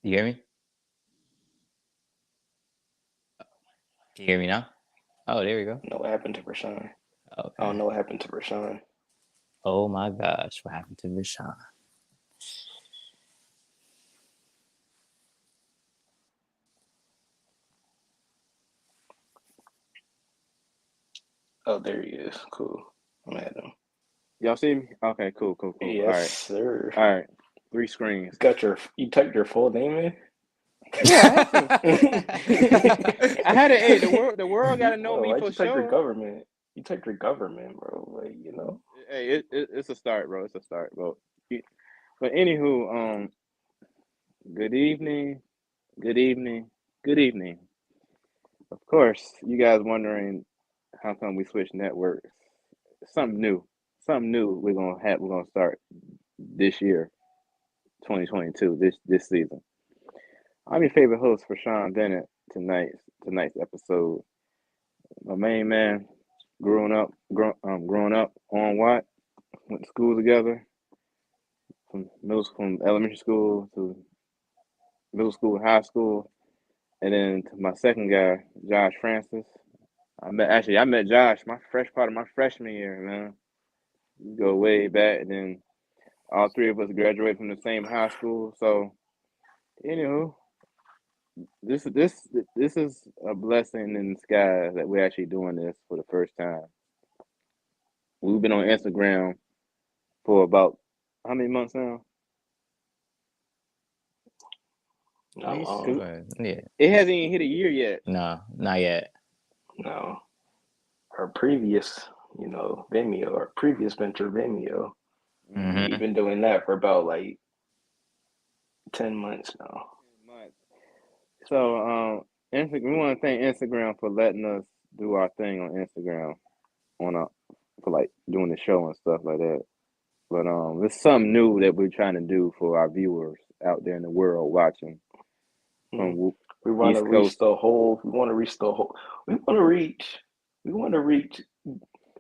You hear me? Can you hear me now? Oh, there we go. know what happened to Rashawn. I Okay. don't know what happened to Rashawn. Oh my gosh, what happened to Rashawn? Oh, there he is. Cool. I'm at him. Y'all see me? Okay, cool, cool, cool. All Yes, right, sir. all right. 3 screens. You typed your full name in? Yeah, I have to. I had to. Hey, the world got to know Oh, me why'd for you type your sure. government? You typed your government, bro. Like, Hey, it's a start, bro. It's a start, bro. But anywho, good evening, good evening, good evening. Of course, you guys wondering how come we switched networks? Something new, something new. We're gonna have. We're gonna start this year, 2022. This season. I'm your favorite host for Sean Bennett. Tonight's episode. My main man, growing up on what went to school together from elementary school to middle school, high school, and then to my second guy, Josh Francis. I met Josh my fresh part of my freshman year, man. We go way back, and then all three of us graduated from the same high school. So, anywho, this is a blessing in disguise that we're actually doing this for the first time. We've been on Instagram for about how many months now? I'm Least, Cause yeah. it hasn't even hit a year yet. No, not yet. no. Our previous, Vimeo, our previous venture, Vimeo, Mm-hmm. we've Mm-hmm. been doing that for about like 10 months now. So, we want to thank Instagram for letting us do our thing on Instagram on a for like doing the show and stuff like that. But it's something new that we're trying to do for our viewers out there in the world watching Hmm. from We want to East reach Coast. the whole, we want to reach the whole, we want to reach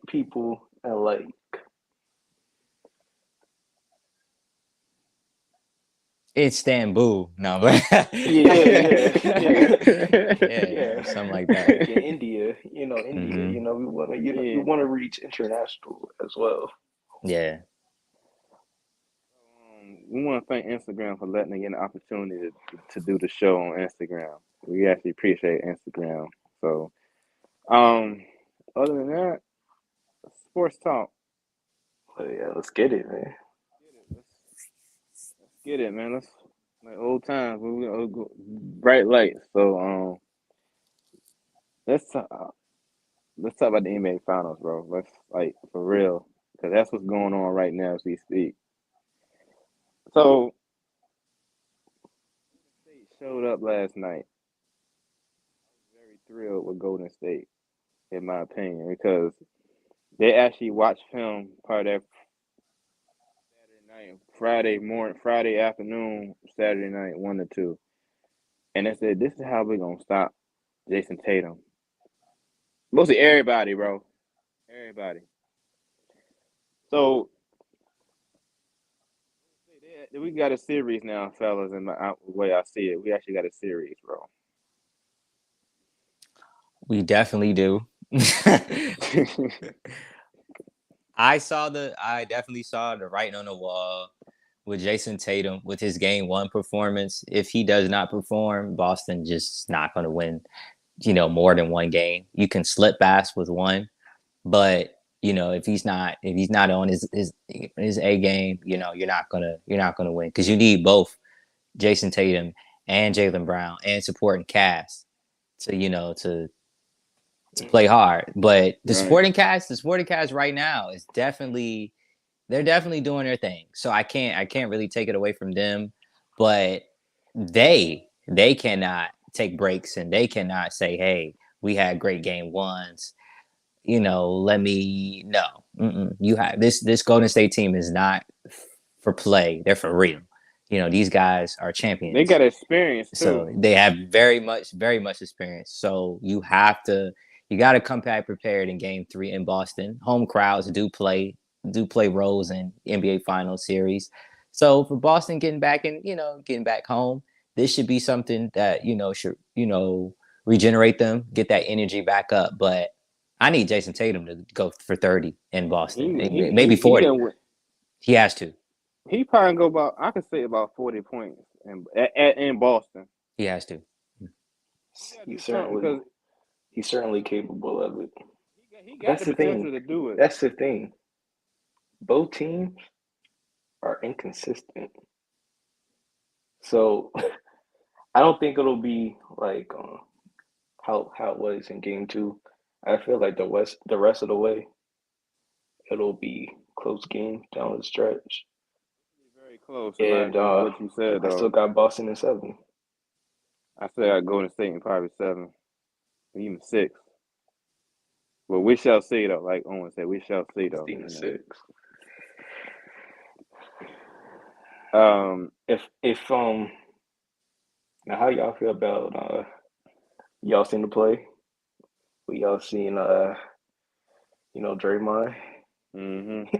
people at like, Istanbul. No, but yeah, yeah, yeah, yeah, something like that. like in India, India, Mm-hmm. we Yeah. want to reach international as well. Yeah. We want to thank Instagram for letting us get an opportunity to do the show on Instagram. We actually appreciate Instagram. So, um, other than that, sports talk. But yeah, let's get it, man. Let's get it, man. Let's like old times. Bright lights. So, let's talk, let's talk about the NBA Finals, bro. Let's like for real, because that's what's going on right now as we speak. So, State showed up last night. Very thrilled with Golden State, in my opinion, because they actually watched film part of that Saturday night, Friday morning, Friday afternoon, Saturday night, 1 to 2, and they said this is how we're gonna stop Jason Tatum. Mostly everybody, bro. Everybody. So we got a series now, fellas. And the way I see it, we actually got a series, bro. We definitely do. I definitely saw the writing on the wall with Jason Tatum with his game one performance. If he does not perform, Boston just not going to win, more than one game. You can slip past with one, but if he's not on his A game, you're not gonna win because you need both Jason Tatum and Jaylen Brown and supporting cast to to play hard. But the Right. supporting cast right now is definitely they're definitely doing their thing. So I can't really take it away from them, but they cannot take breaks and they cannot say, hey, we had great game ones. Let me no. You have this Golden State team is not for play. They're for real. These guys are They champions. got experience too. So they have very much experience. So you got to come back prepared in Game 3 in Boston. Home crowds do play roles in NBA Finals series. So for Boston getting back home, this should be something that should regenerate them, get that energy back up. But I need Jason Tatum to go for 30 in Boston, maybe 40. He has to. He probably go about, I could say about 40 points in Boston. He has to. He's certainly capable of it. He got the potential to do it. That's the thing. Both teams are inconsistent. So I don't think it'll be like how it was in game 2. I feel like the rest of the way, it'll be close game down the stretch. Very close. And what you said, I still got Boston in 7. I still got Golden State in probably 7, even 6. But we shall see, though. Like Owen said, we shall see, though. Even 6. If now how y'all feel about y'all seen the play? Y'all seen Draymond? Mm-hmm.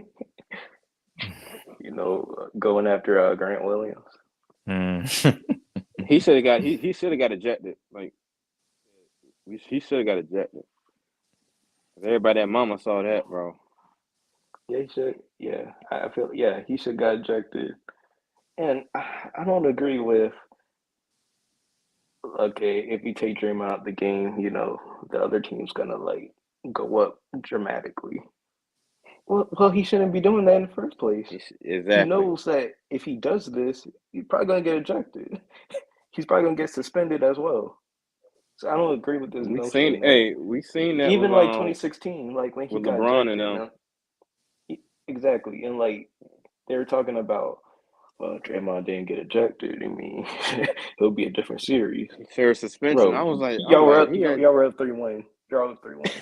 Going after Grant Williams. He should have got ejected. Like he should have got ejected. Everybody at Mama saw that, bro. Yeah, he should. Yeah, I feel. Yeah, he should got ejected. And I don't agree with. Okay, if you take Draymond out the game, the other team's gonna like go up dramatically. Well, he shouldn't be doing that in the first place. Exactly. He knows that if he does this, he's probably gonna get ejected. He's probably gonna get suspended as well. So I don't agree with this. We seen that even with, like 2016, like when he got LeBron ejected. Exactly, and like they were talking about, well, Draymond didn't get ejected. I mean, it'll be a different series. Fair suspension. Bro, I was like, y'all were up 3-1. Y'all up 3-1.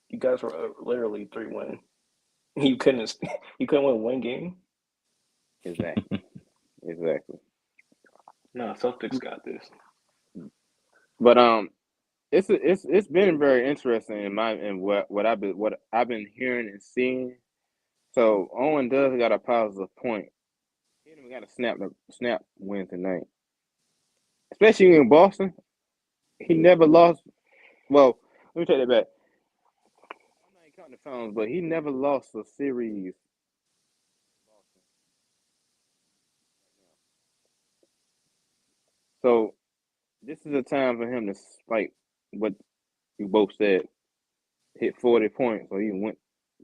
You guys were literally 3-1. You couldn't win one game. Exactly. No, Celtics got this. But it's been very interesting in what I've been hearing and seeing. So Owen does got a positive point. He even got a snap win tonight, especially in Boston. He never lost. Well, let me take that back. I'm not counting the phones, but he never lost a series. So this is a time for him to, like what you both said, hit 40 points or even went.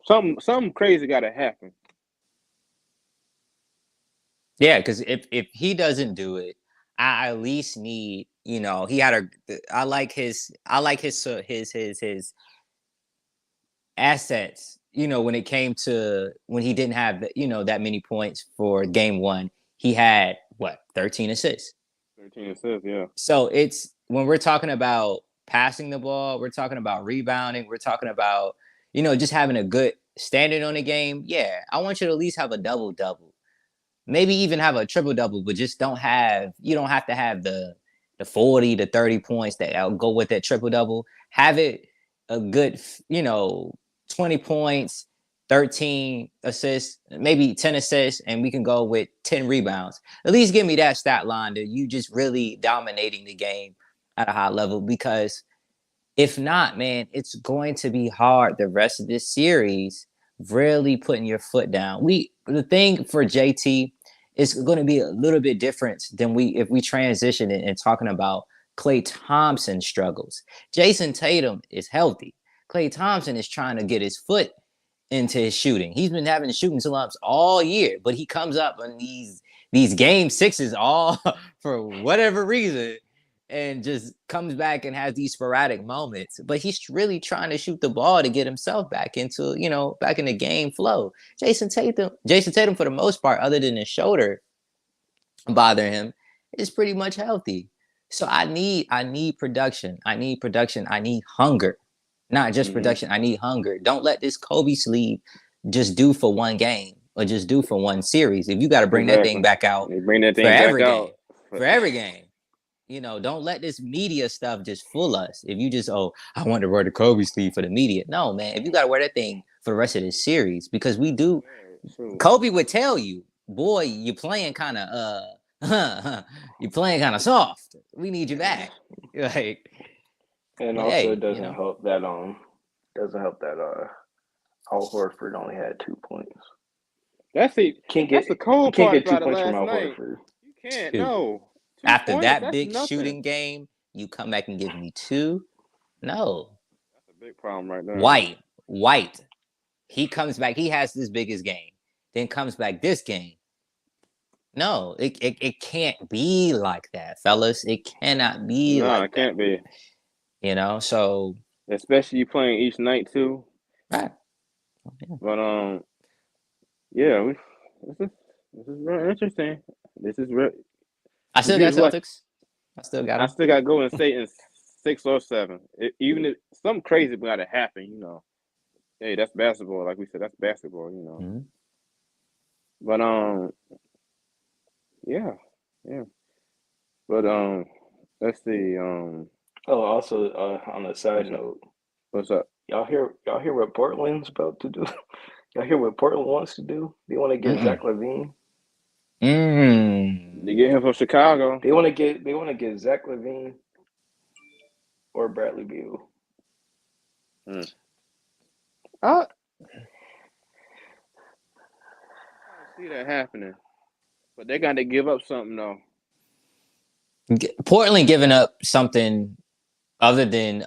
Something crazy got to happen. Yeah, because if he doesn't do it, I at least need, he had I like his assets, when it came to when he didn't have, that many points for game 1, he had 13 assists. 13 assists, yeah. So it's when we're talking about passing the ball, we're talking about rebounding, we're talking about, just having a good standard on the game. Yeah, I want you to at least have a double-double. Maybe even have a triple-double, but just you don't have to have the 40 to 30 points that go with that triple-double. Have it a good, 20 points, 13 assists, maybe 10 assists, and we can go with 10 rebounds. At least give me that stat line that you just really dominating the game at a high level, because if not, man, it's going to be hard the rest of this series really putting your foot down. The thing for JT is going to be a little bit different than if we transition it and talking about Klay Thompson's struggles. Jason Tatum is healthy. Klay Thompson is trying to get his foot into his shooting. He's been having shooting slumps all year, but he comes up on these game 6s all for whatever reason and just comes back and has these sporadic moments. But he's really trying to shoot the ball to get himself back into, back in the game flow. Jason Tatum, for the most part, other than his shoulder bothering him, is pretty much healthy. So I need production. I need hunger. Not just production. I need hunger. Don't let this Kobe sleeve just do for one game or just do for one series. If you got to bring that thing back out for every game. Don't let this media stuff just fool us. If you just, I want to wear the Kobe sleeve for the media. No, man. If you got to wear that thing for the rest of this series, because we do, Kobe would tell you, boy, you playing kind of you playing kind of soft. We need you back. Like, And but also, it hey, doesn't help that Al Horford only had 2 points. That's the Can't that's get the you cold can't part get about it 2 points from last Al night. Horford. You can't. two. No. 2 After points. that That's big nothing. shooting game, you come back and give me two. No, That's a big problem right there. White. He comes back. He has this biggest game. Then comes back this game. No, it can't be like that, fellas. It cannot be No, like it that. can't be. So Especially you playing each night too. right. But yeah, this is real interesting. This is real. I still got Here's what Celtics. I still got I them. still got Golden State in 6 or 7. Even if something crazy got to happen, hey, that's basketball. Like we said, that's basketball. Mm-hmm. But yeah, yeah. But let's see. Oh, also, on a side What's up? note, What's up? y'all hear what Portland's about to do? Y'all hear what Portland wants to do? They want to get Mm-mm. Zach LaVine. They get him from Chicago. They want to get Zach LaVine or Bradley Beal. Hmm. I see that happening, but they got to give up something though. Portland giving up something other than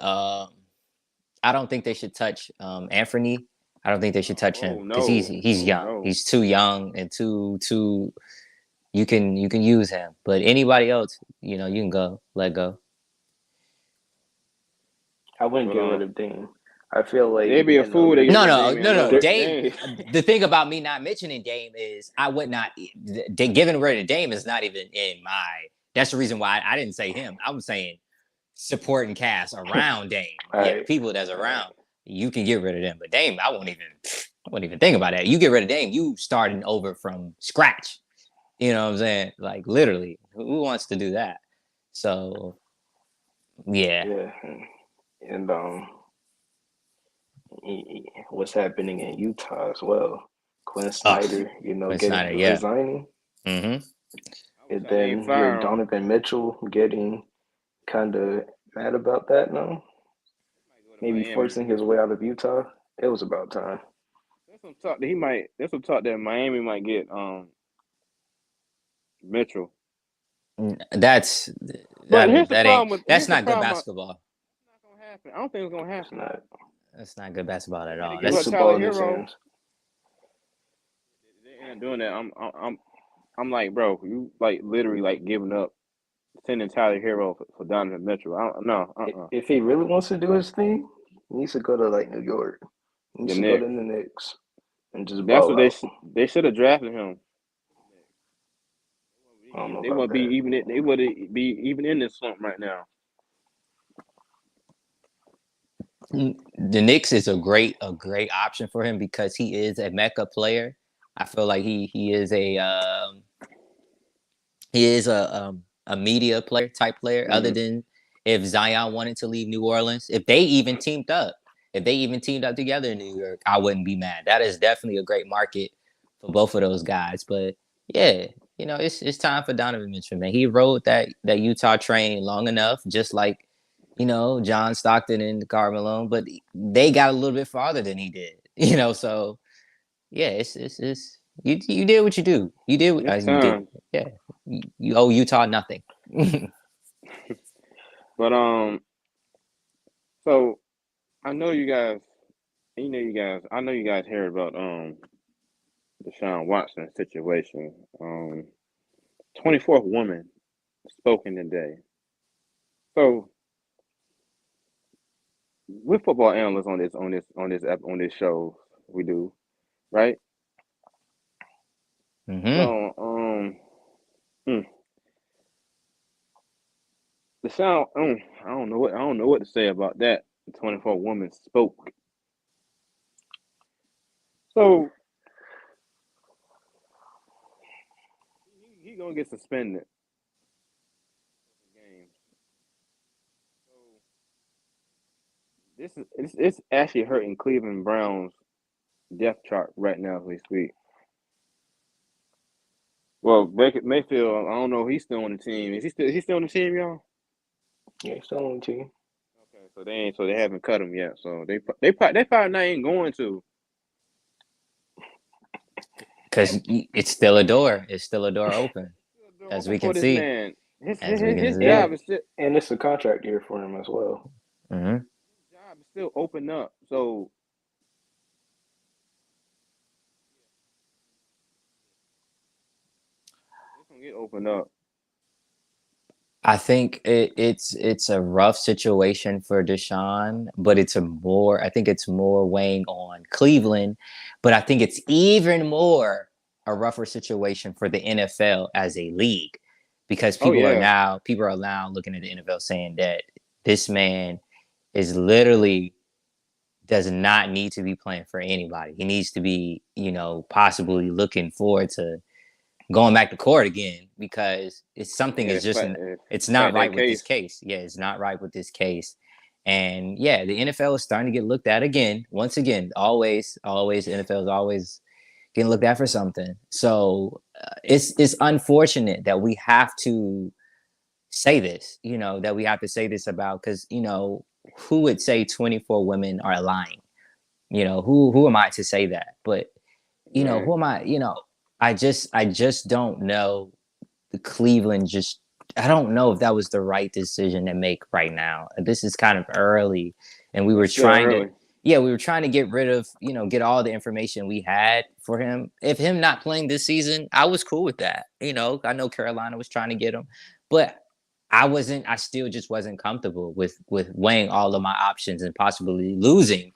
I don't think they should touch Anthony. I don't think they should touch him Oh because he's no! he's Oh young. no! He's too young and too. You can use him, but anybody else, you can let go. I wouldn't But get rid of Dame. I feel like they'd be a fool to get No, rid of no, Damian no, no. Lillard. Dame. They, The thing about me not mentioning Dame is I would not. Giving rid of Dame is not even in my. That's the reason why I didn't say him. I'm saying supporting cast around Dame. all Yeah, right, people that's all right. around. You can get rid of them, but Dame, I won't even think about that. You get rid of Dame, you starting over from scratch. You know what I'm saying? Like literally, who wants to do that? So yeah, Yeah, and what's happening in Utah as well? Quinn oh, Snyder, Quinn getting Snyder, yeah. resigning, Mm-hmm. I wish and I didn't then you're fire him. Donovan Mitchell getting kind of mad about that now. He might go to Maybe Miami. forcing his way out of Utah. It was about time. There's some talk that he might. There's some talk that Miami might get Mitchell. That's But that ain't that's here's the not good problem. basketball. It's not gonna happen. I don't think it's gonna It's happen. not. That's not good basketball They at better all. give It's up the That's Tyler ball in his Hero. hands. They ain't doing that. I'm like, bro, you like literally like giving up sending Tyler Hero for Donovan Mitchell. I don't, no, If he really wants to do his thing, he needs to go to like New York. He The needs to go to Knicks. the Knicks and just That's ball what out. they should have drafted him. I don't know They about wouldn't be that. even. They would be even in this slump right now. the Knicks is a great option for him because he is a mecca player. I feel like he is a media player type player. Other Mm-hmm. than if Zion wanted to leave New Orleans, if they even teamed up together in New York, I wouldn't be mad. That is definitely a great market for both of those guys. But yeah, it's time for Donovan Mitchell, man. He rode that Utah train long enough, just like John Stockton and Karl Malone, but they got a little bit farther than he did. So yeah, it's you did what you do. You did what It's you did. time. Yeah, you owe Utah nothing. But so I know you guys. You know you guys. I know you guys heard about Deshaun Watson situation. 24th woman spoken today. So we're football analysts on this show we do, right? hmm So mm, Deshaun, I don't know what to say about that. The 24 woman spoke. So he gonna get suspended games. So it's actually hurting Cleveland Browns depth chart right now as we speak. Well, Baker Mayfield, I don't know. He's still on the team. Is he still on the team, y'all? Yeah, he's still on the team. Okay, so they haven't cut him yet. So they probably not even going to. Because it's still a door. It's still a door open, as we For can this see. man, As we can his see. job And is still it's a contract year for him as well. Hmm. open up. So it's gonna get opened up. I think it's a rough situation for Deshaun, but I think it's more weighing on Cleveland, but I think it's even more a rougher situation for the NFL as a league because Oh yeah, people are now looking at the NFL saying that this man is literally does not need to be playing for anybody. He needs to be, possibly looking forward to going back to court again because it's something is just it's not fight that right with this case. case. Yeah, it's not right with this case. And yeah, the NFL is starting to get looked at again. Once again, always the NFL is always getting looked at for something. So it's unfortunate that we have to say this, that we have to say this about because who would say 24 women are lying? Who am I to say that? But Right. who am I? I just don't know. The Cleveland just I don't know if that was the right decision to make right now. This is kind of early, and we were It's still trying to early. yeah, we were trying to get rid of, get all the information we had for him. If him not playing this season, I was cool with that. I know Carolina was trying to get him, but I still just wasn't comfortable with weighing all of my options and possibly losing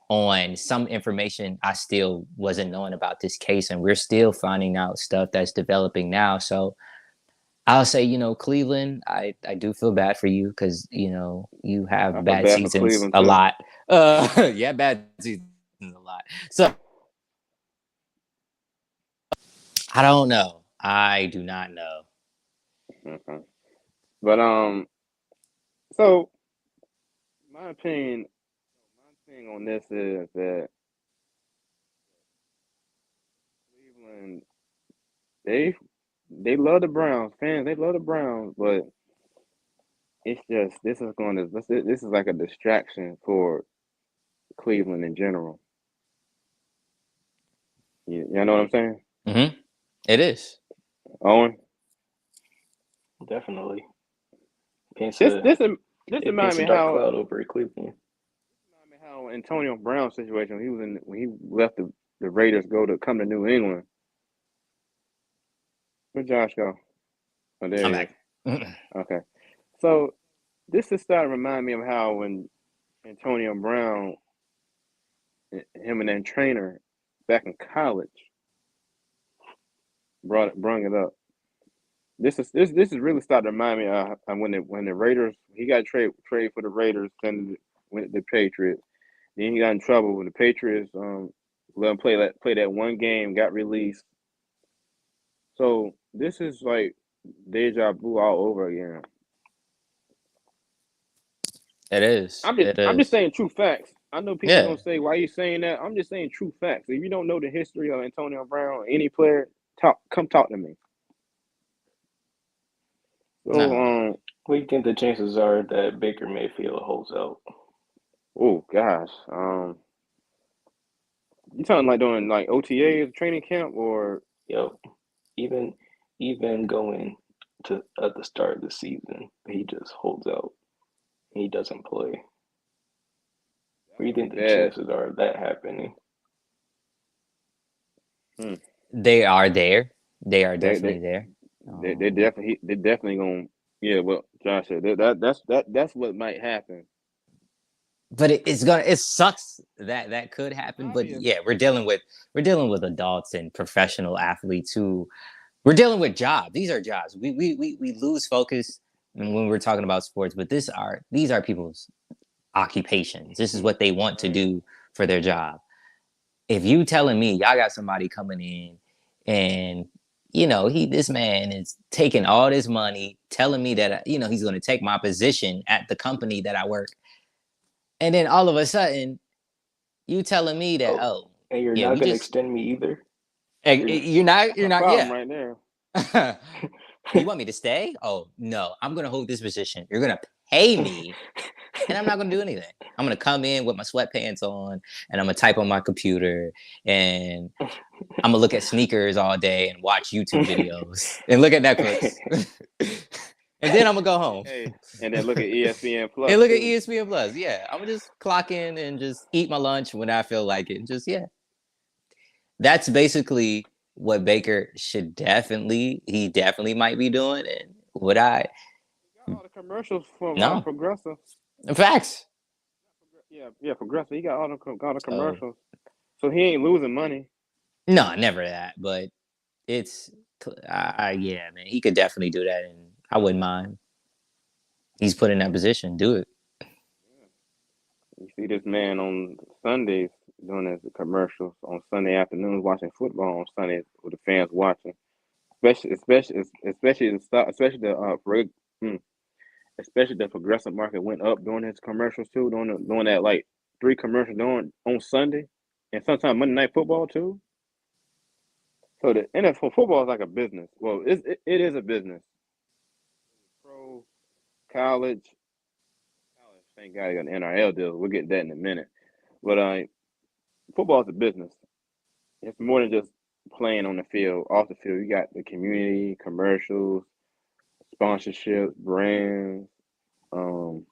on some information I still wasn't knowing about this case. And we're still finding out stuff that's developing now. So I'll say, Cleveland, I do feel bad for you because, you I have feel bad bad for seasons Cleveland a too. lot. Yeah, bad seasons a lot. So I don't know. I do not know. Okay. But so my opinion, my thing on this is that Cleveland they they love the Browns fans. They love the Browns, but it's just this is like a distraction for Cleveland in general. You know what I'm saying? Hmm. It is. Owen, Definitely. Paints this a this this it reminds paints a me dark how cloud over Cleveland. Antonio Brown situation. When he left the Raiders to come to New England. Where'd Josh go? Oh, there I'm he is. back. Mhm. Okay, so this is starting to remind me of how when Antonio Brown, him and that trainer back in college brung it up. This is really starting to remind me of when the Raiders he got trade for the Raiders and went the Patriots. Then he got in trouble when the Patriots let him play that one game, got released. So this is like deja vu all over again. It is. It I'm just is. saying true facts. I know people Yeah. gonna say, "Why are you saying that?" I'm just saying true facts. If you don't know the history of Antonio Brown or any player, come talk to me. So No. What do you think the chances are that Baker Mayfield holds out? oh gosh, you talking like doing like OTAs training camp or Yo, even even going to at the start of the season, he just holds out. He doesn't play. What do you would be think the bad. chances are of that happening? Hmm. They are there. They are They definitely they there. Um, they definitely gonna yeah. Well, Josh said that's what might happen. but it sucks that could happen. But Obvious. yeah, we're dealing with adults and professional athletes who we're dealing with jobs. These are jobs. We lose focus when we're talking about sports, but these are people's occupations. This is what they want to Right. do for their job. If you telling me y'all got somebody coming in and this man is taking all this money, telling me that he's going to take my position at the company that I work, and then all of a sudden you telling me that Oh, and you're yeah not we gonna just extend me either. you're not That's a yeah problem right there. You want me to stay? Oh no, I'm gonna hold this position. You're gonna pay me, and I'm not gonna do anything. I'm gonna come in with my sweatpants on, and I'm gonna type on my computer, and I'm gonna look at sneakers all day and watch YouTube videos and look at Netflix, and then I'm gonna go home. Hey, and then look at ESPN And Plus look at too. ESPN Plus. Yeah, I'm gonna just clock in and just eat my lunch when I feel like it. Just yeah, that's basically what Baker should definitely. He definitely might be doing. And would I? He got all the commercials from No, Progressive. facts. Yeah, Progressive. He got all the So commercials, so he ain't losing money. no, never that. But it's yeah, man. He could definitely do that, and I wouldn't mind. He's put in that position. Do it. You see this man on Sundays doing his commercials on Sunday afternoons, watching football on Sundays with the fans watching. Especially especially the progressive market went up during his commercials too, doing that like 3 commercials on Sunday, and sometimes Monday Night Football too. So the NFL football is like a business. Well, it is a business. Pro, college, thank God you got an NRL deal. We'll get that in a minute. But football is a business. It's more than just playing on the field. Off the field, you got the community, commercials, sponsorships, brands. Um,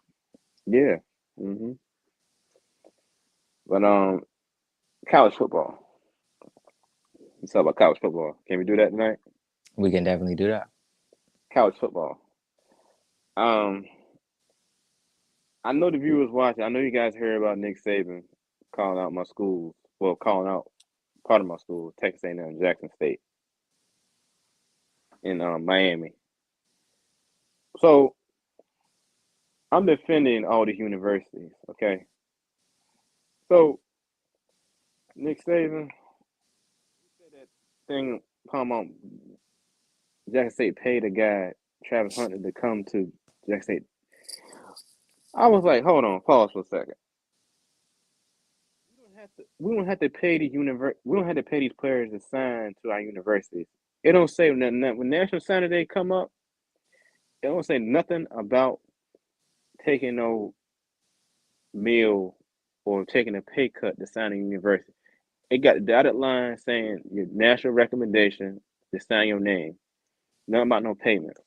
yeah. hmm But college football. Let's talk about college football. Can we do that tonight? We can definitely do that. College football. Um, I know the viewers watching. I know you guys heard about Nick Saban calling out my schools. Well, calling out part of my school, Texas A&M, Jackson State, in Miami. So I'm defending all these universities. Okay. So Nick Saban said that thing. Come on, Jackson State paid a guy, Travis Hunter, to come to Jackson State. I was like, hold on, pause for a second. We don't have to pay We don't have to pay these players to sign to our universities. It don't say nothing. When National Signing Day come up, it don't say nothing about taking no meal or taking a pay cut to sign a university. It got a dotted line saying your national recommendation to sign your name. Nothing about no payments.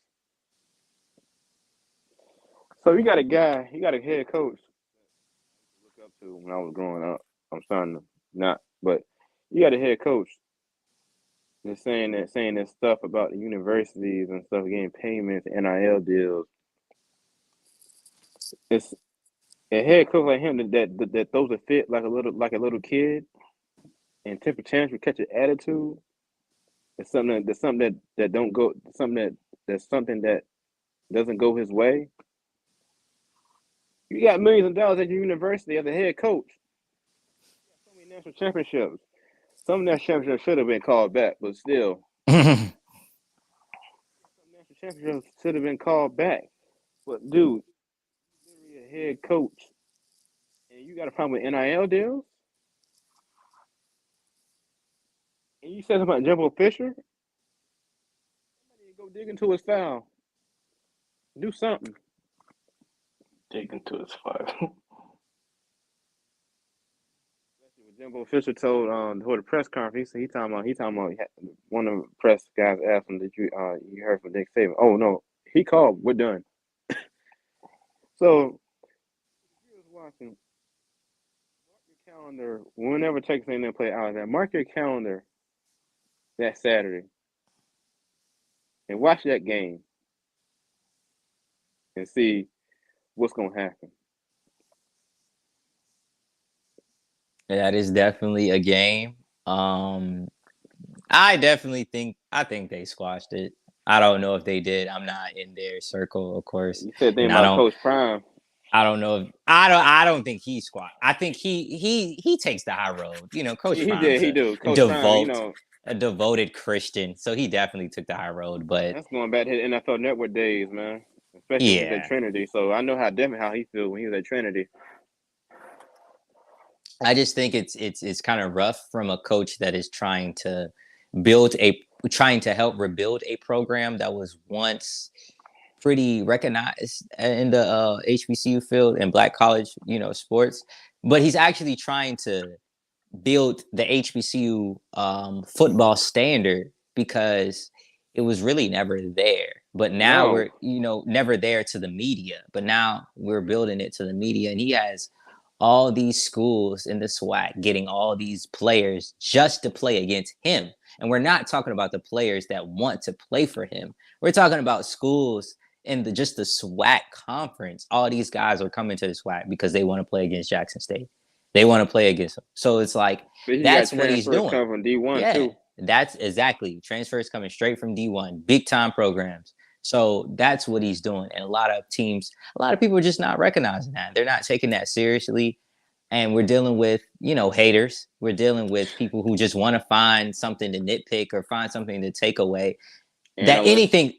So you got a head coach to look up to when I was growing up. I'm starting to not, but you got a head coach that's saying that stuff about the universities and stuff getting payments, NIL deals. It's a head coach like him that throws a fit like a little kid and temper tantrum, catch an attitude. It's something that don't go something that doesn't go his way. You got millions of dollars at your university as a head coach. You got so many national championships. Some national championships should have been called back, but still, some national championships should have been called back. But dude, you're literally a head coach, and you got a problem with NIL deals, and you said something about Jimbo Fisher. Somebody go dig into his file. Do something. Dig into his file. Jimbo Fisher told the press conference. He talking about one of the press guys asked him, "Did you heard from Nick Saban?" Oh no, he called. We're done. So if you was watching, mark your calendar. Whenever Texas A&M play Alabama, mark your calendar that Saturday and watch that game and see what's gonna happen. That is definitely a game. I think they squashed it. I don't know if they did. I'm not in their circle, of course, You said thing and about Coach Prime. I don't think he squat. I think he takes the high road. You know, Coach Prime's He do. a Coach Prime, devout a devoted Christian, so he definitely took the high road. But that's going back to his NFL Network days, man. Especially when he was at yeah, Trinity. So I know how he feels when he was at Trinity. I just think it's kind of rough from a coach that is trying to build a trying to help rebuild a program that was once pretty recognized in the HBCU field and Black college, sports. But he's actually trying to build the HBCU football standard because it was really never there. But now No. we're, never there to the media. But now we're building it to the media, and he has all these schools in the SWAC getting all these players just to play against him. And we're not talking about the players that want to play for him. We're talking about schools in just the SWAC conference. All these guys are coming to the SWAC because they want to play against Jackson State. They want to play against him. So it's like, But he got that's what he's transfers doing. coming from D1 Yeah, too. that's exactly. Transfers coming straight from D1, big time programs. So that's what he's doing. And a lot of people are just not recognizing that. They're not taking that seriously. And we're dealing with, haters. We're dealing with people who just want to find something to nitpick or find something to take away. That anything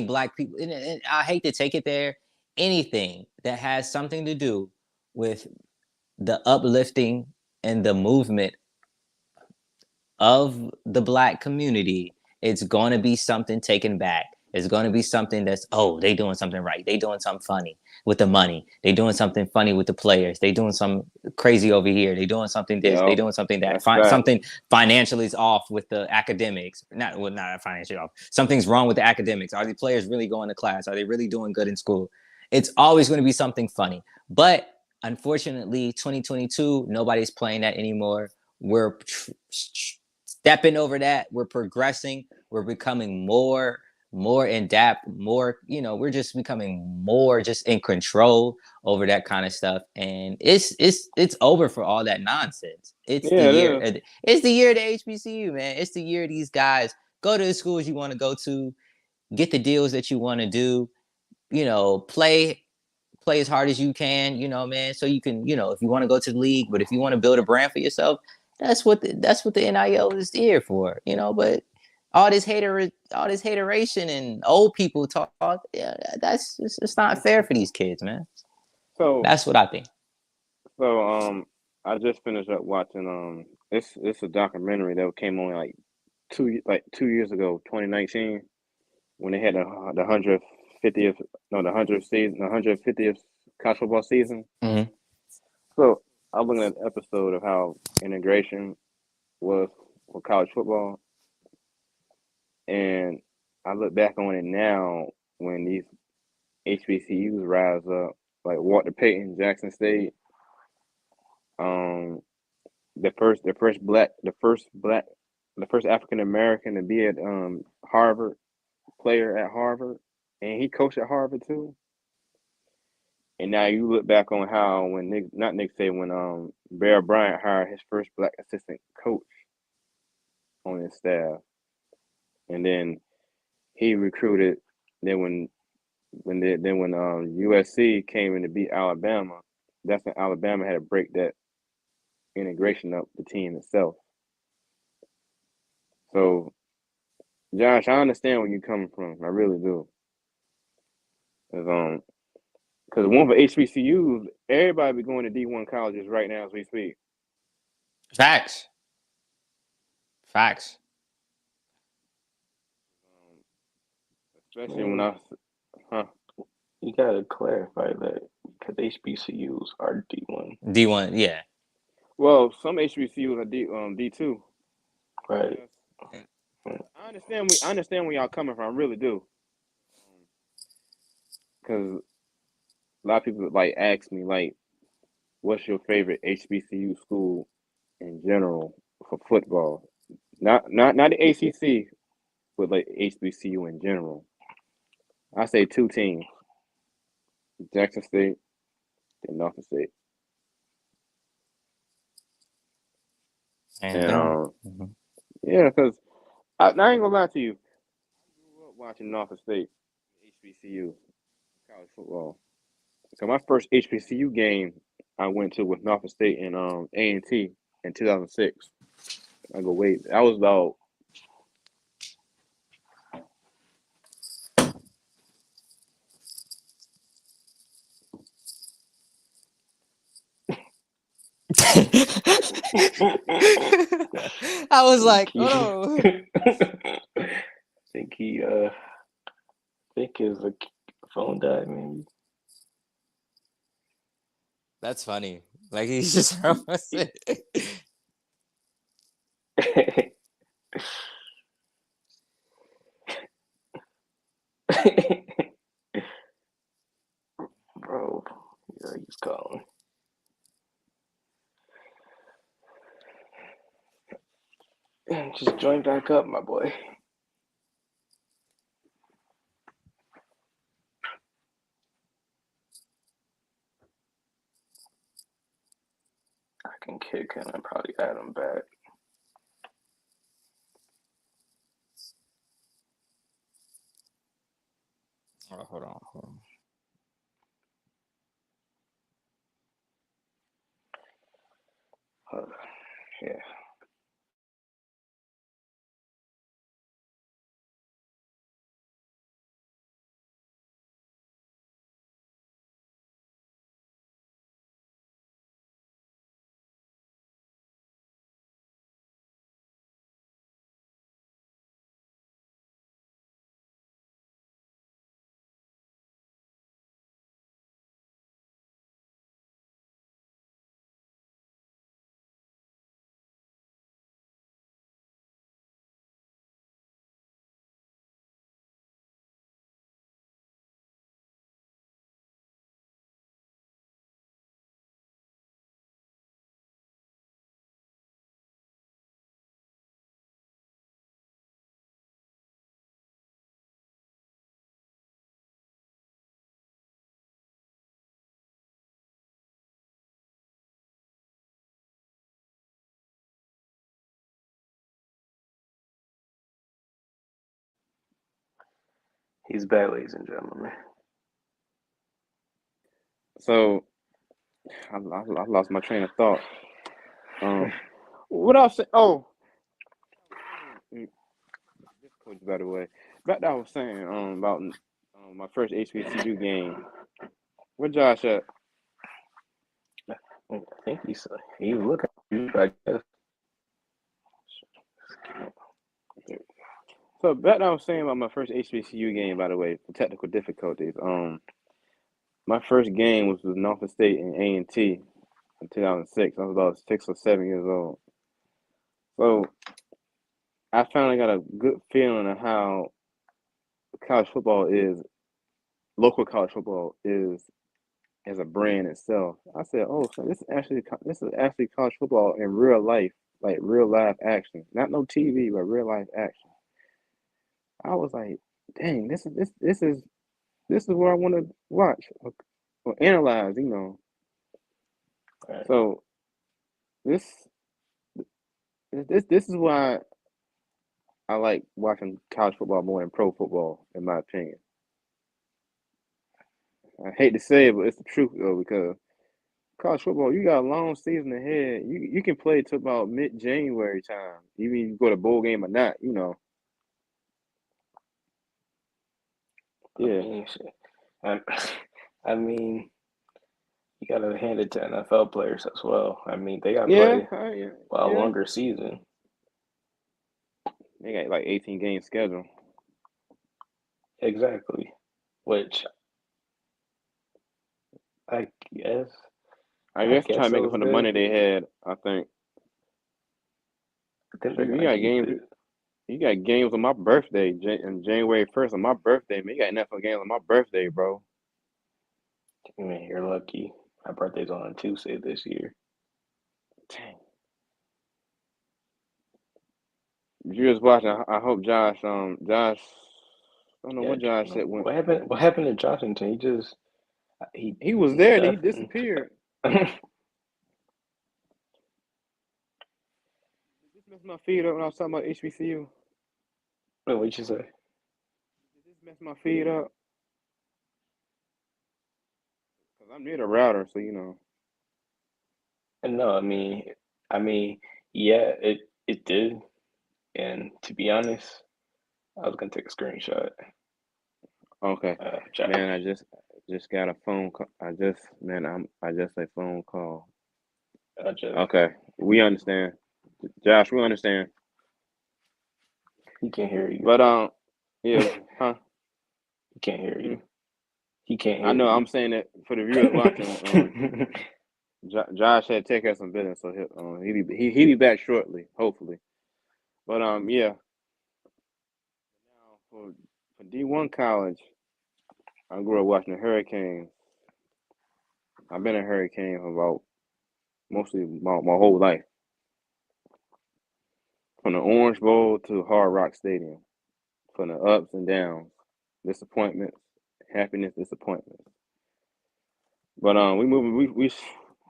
Black people, and I hate to take it there, anything that has something to do with the uplifting and the movement of the Black community, it's going to be something taken back. It's going to be something that's, they doing something right. They doing something funny with the money. They doing something funny with the players. They doing something crazy over here. They doing something this. They doing something that. Something financially is off with the academics. Not financially off. Something's wrong with the academics. Are these players really going to class? Are they really doing good in school? It's always going to be something funny. But unfortunately, 2022, nobody's playing that anymore. We're stepping over that. We're progressing. We're becoming more in depth, more, we're just becoming more just in control over that kind of stuff. And it's over for all that nonsense. It's the year of the HBCU, man. It's the year these guys go to the schools you want to go to, get the deals that you want to do, play as hard as you can, man. So you can, if you want to go to the league, but if you want to build a brand for yourself, that's what the NIL is here for, But all this hateration and old people talk, it's not fair for these kids, man. So that's what I think. So I just finished up watching it's a documentary that came on like 2 years ago, 2019, when they had the 150th college football season. Mm-hmm. So I was looking at an episode of how integration was for college football, and I look back on it now when these HBCUs rise up, like Walter Payton, Jackson State, the first African American to be at Harvard, player at Harvard, and he coached at Harvard too. And now you look back on how when when Bear Bryant hired his first Black assistant coach on his staff, and then he recruited. Then when USC came in to beat Alabama, that's when Alabama had to break that integration up the team itself. So, Josh, I understand where you're coming from. I really do. Because one for HBCUs, everybody be going to D1 colleges right now as we speak. Facts. Especially when You gotta clarify that because HBCUs are D1. D1, yeah. Well, some HBCUs are D2. Right. I understand where y'all coming from. I really do. Because a lot of people like ask me like, what's your favorite HBCU school in general for football? Not the ACC, but like HBCU in general. I say two teams: Jackson State and Norfolk State. And yeah, because I ain't gonna lie to you, I grew up watching Norfolk State HBCU college football. So my first HBCU game I went to with Norfolk State and A&T in 2006. I go wait, I was about I was like, He, oh, I think I think his phone died, maybe. that's funny. Like he's just almost. Bro, yeah, he's calling. Just join back up, my boy. I can kick him and probably add him back. Oh, hold on. Yeah. He's back, ladies and gentlemen. So I lost my train of thought. What else? Oh, this coach, by the way. Back that I was saying about my first HBCU game. Where Josh at? I think he's looking at you, I guess. So back that I was saying about my first HBCU game, by the way, for technical difficulties. My first game was with Norfolk State and A&T in 2006. I was about 6 or 7 years old. So I finally got a good feeling of how college football is, local college football is as a brand itself. I said, "Oh, so this is actually college football in real life, like real live action, not no TV, but real life action." I was like, "Dang, this is what I want to watch or analyze," you know. Right. So this this is why I like watching college football more than pro football, in my opinion. I hate to say it, but it's the truth though, because college football, you got a long season ahead. You can play till about mid-January time, even if you go to bowl game or not. You know. Yeah. I mean, you gotta hand it to NFL players as well. I mean, they gotta Yeah. play a Yeah. longer season. They got like 18 game schedule. Exactly. Which I guess I guess try to make so up is for the good. money they had. I think. I think they're Shoot, you gonna got keep games. it. You got games on my birthday, on January 1st on my birthday. Man, you got NFL games on my birthday, bro. I mean, you're lucky. My birthday's on Tuesday this year. Dang. You was watching. I hope Josh. Josh. I don't know Yeah. what Josh said when What happened? What happened to Joshington? he was He there. He left. disappeared. Did this mess my feed up when I was talking about HBCU? Wait, what'd you say? Did this mess my feed up? Cause I'm near the router, so you know. No, I mean, yeah, it did. And to be honest, I was gonna take a screenshot. Okay, Josh. man. I just got a phone call. I just a phone call. I just Okay, we understand. Josh, we understand. He can't hear you. But yeah, huh? He can't hear Hmm. you. He can't I hear know. you. I'm saying that for the viewers watching. Josh had to take out some business, so he be back shortly, hopefully. But yeah. Now for D1 college, I grew up watching the Hurricanes. I've been a Hurricane for about mostly my whole life, from the Orange Bowl to Hard Rock Stadium, from the ups and downs, disappointments, happiness, disappointments. But we moving. We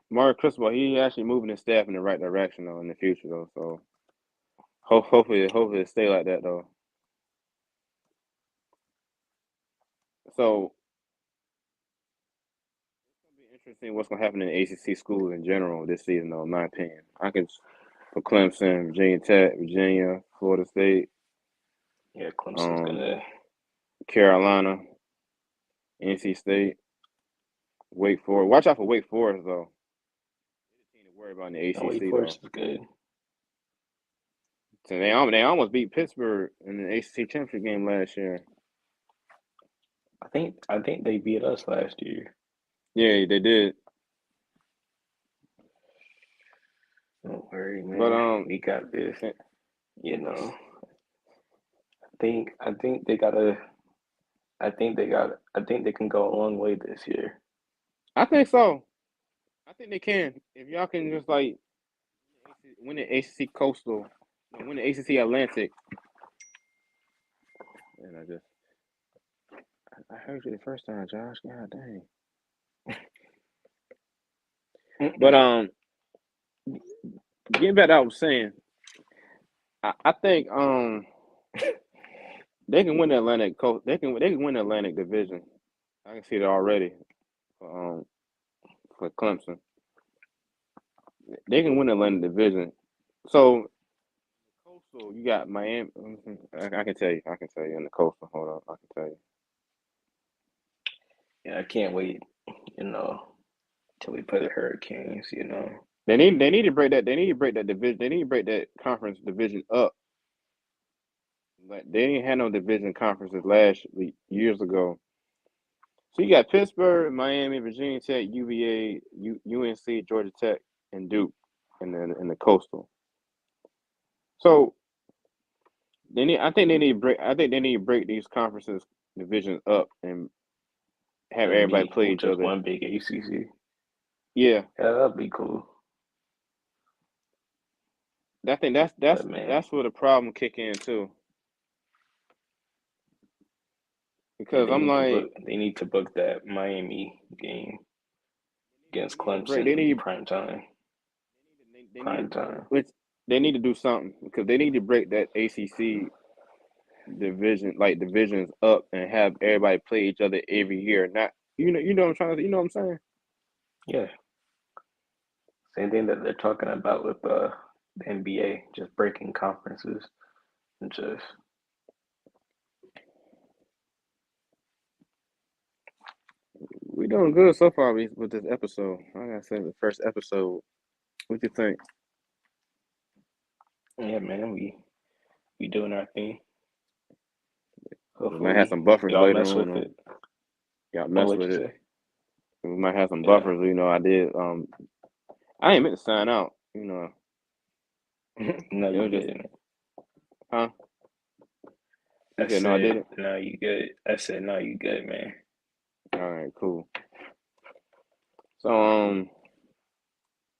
Mark Cristobal, he actually moving his staff in the right direction though in the future though. So hopefully it stay like that though. So it's gonna be interesting what's gonna happen in the ACC schools in general this season though. In my opinion, I can for Clemson, Virginia Tech, Virginia, Florida State, Yeah, Clemson's gonna. Carolina, NC State, Wake Forest. Watch out for Wake Forest though. They're the team to worry about in the No, Wake ACC Forest though. is good. So they almost beat Pittsburgh in the ACC championship game last year. I think they beat us last year. Yeah, they did. Don't worry, man. But We got this. You know. I think they gotta. I think they can go a long way this year. I think so. I think they can. If y'all can just like win the ACC Coastal, win the ACC Atlantic. And I heard you the first time, Josh. God dang. But getting back to what I was saying, I think they can win the Atlantic Coast. They can win the Atlantic Division. I can see it already. For Clemson, they can win the Atlantic Division. So Coastal, you got Miami. I can tell you. I can tell you in the Coastal. Hold on, I can tell you. Yeah, I can't wait. You know, till we play the Hurricanes. You know. They need to break that. They need to break that division. They need to break that conference division up. Like they didn't have no division conferences years ago. So you got Pittsburgh, Miami, Virginia Tech, UVA, UNC, Georgia Tech, and Duke in the Coastal. So I think they need to break. I think they need to break these conferences divisions up and have And everybody be play each just other. one big ACC. Yeah, That'd be cool. I think that's where the problem kick in too. Because I'm like, they need to book that Miami game against Clemson they need prime time. Prime time. They need to do something because they need to break that ACC divisions up and have everybody play each other every year. Not you know what I'm trying to you know what I'm saying? Yeah. Same thing that they're talking about with the NBA, just breaking conferences and just. We doing good so far with this episode. Like I said, the first episode. What you think? Yeah, man, we doing our thing. We might have Hopefully, some buffers y'all later mess on. with it. Y'all mess What with you it. say? We might have some Yeah. buffers. You know, I did. I ain't meant to sign out. You know, No, it you was just, didn't. huh? I You said no, I said, didn't. no, you good. I said, no, you good, man. All right, cool. So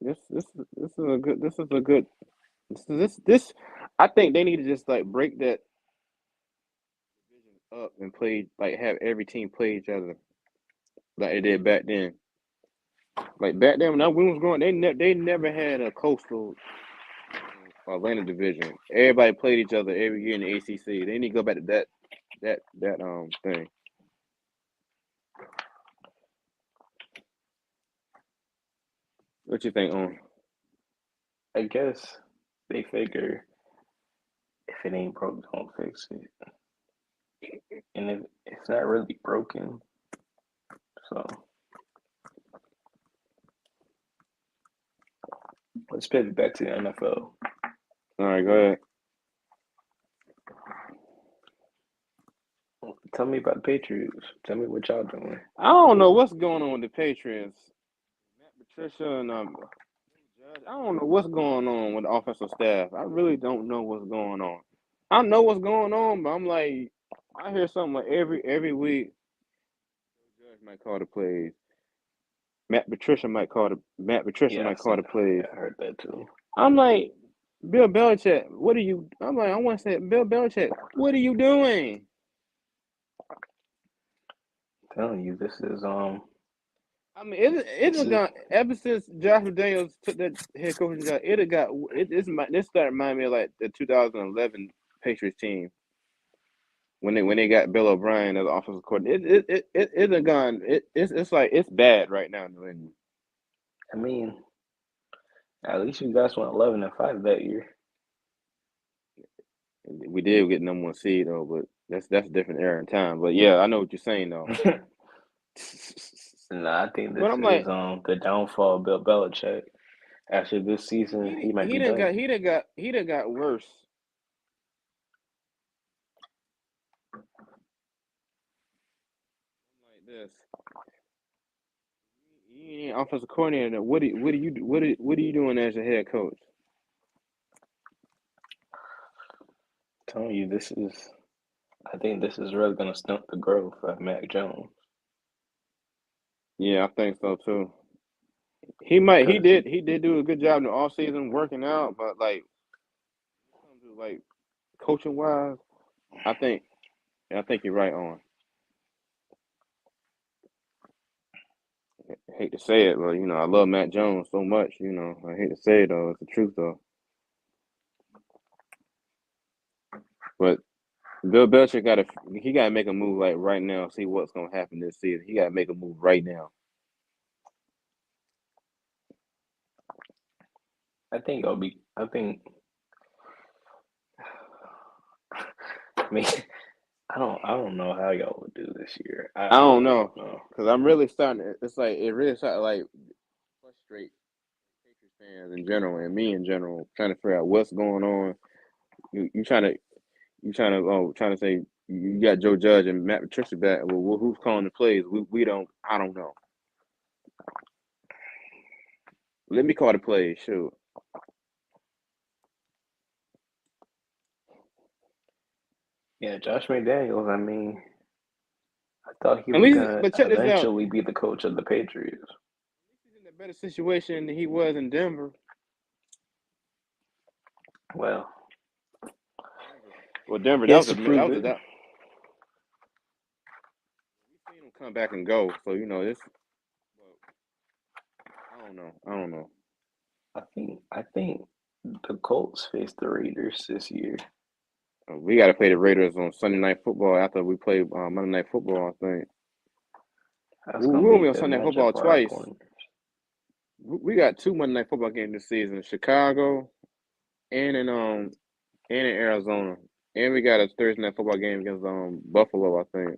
this is a good. This. I think they need to just like break that division up and play like have every team play each other like they did back then. Like back then when I was growing, they never had a coastal Atlanta division. Everybody played each other every year in the ACC. They need to go back to that thing. What you think on? I guess they figure if it ain't broke, don't fix it. And if it's not really broken, so let's pivot back to the NFL. All right, go ahead. Tell me about the Patriots. Tell me what y'all doing. I don't know what's going on with the Patriots. Matt Patricia and Judge. I don't know what's going on with the offensive staff. I really don't know what's going on. I know what's going on, but I'm like, I hear something like every week. Judge might call the plays. Matt Patricia might call the plays. I heard that too. I'm like, Bill Belichick, what are you? I'm like, I want to say, Bill Belichick, what are you doing? Telling you, this is I mean, it's gone ever since Josh McDaniels took that head coaching job. This started reminding me of like the 2011 Patriots team when they got Bill O'Brien as the offensive coordinator. It's gone. It's like it's bad right now in New England. I mean, at least you guys went 11-5 that year. We did get number one seed though, but that's a different era and time. But yeah, I know what you're saying though. Nah, I think this But I'm is like, the downfall of Bill Belichick. After this season, he might be done. he done got worse. Like this. You ain't offensive coordinator. What are you doing as a head coach? Telling you, I think this is really gonna stunt the growth of Mac Jones. Yeah, I think so too. He did do a good job in the off season working out, but like coaching wise, I think you're right on. I hate to say it, but I love Matt Jones so much. I hate to say it though, it's the truth though. But Bill Belichick gotta make a move like right now. See what's gonna happen this season. He gotta make a move right now. I think it'll be. I mean, I don't know how y'all would do this year. I don't know because I'm really starting. It really started like frustrate Patriots fans in general and me in general, trying to figure out what's going on. You trying to say you got Joe Judge and Matt Patricia back. Well, who's calling the plays? We don't. I don't know. Let me call the plays. Shoot. Yeah, Josh McDaniels. I mean, I thought he At was least, gonna but check this out. eventually be the coach of the Patriots. He's in a better situation than he was in Denver. Well, Denver. he has That to was prove a it. that. We've seen him come back and go. So this. I don't know. I think the Colts face the Raiders this year. We got to play the Raiders on Sunday Night Football after we play Monday Night Football. I think we'll be on Sunday Night Football twice. We got 2 Monday Night Football games this season: Chicago and in Arizona, and we got a Thursday Night Football game against Buffalo. I think.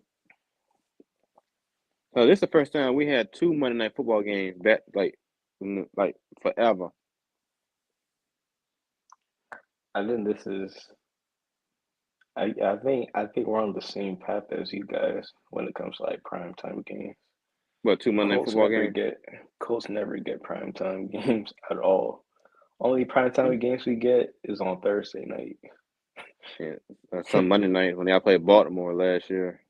So this is the first time we had 2 Monday Night Football games back like forever. I think this is. I think we're on the same path as you guys when it comes to like primetime games. What 2 Monday Night Football games? Colts never get primetime games at all. Only primetime games we get is on Thursday night. Yeah, some Monday night when y'all played Baltimore last year.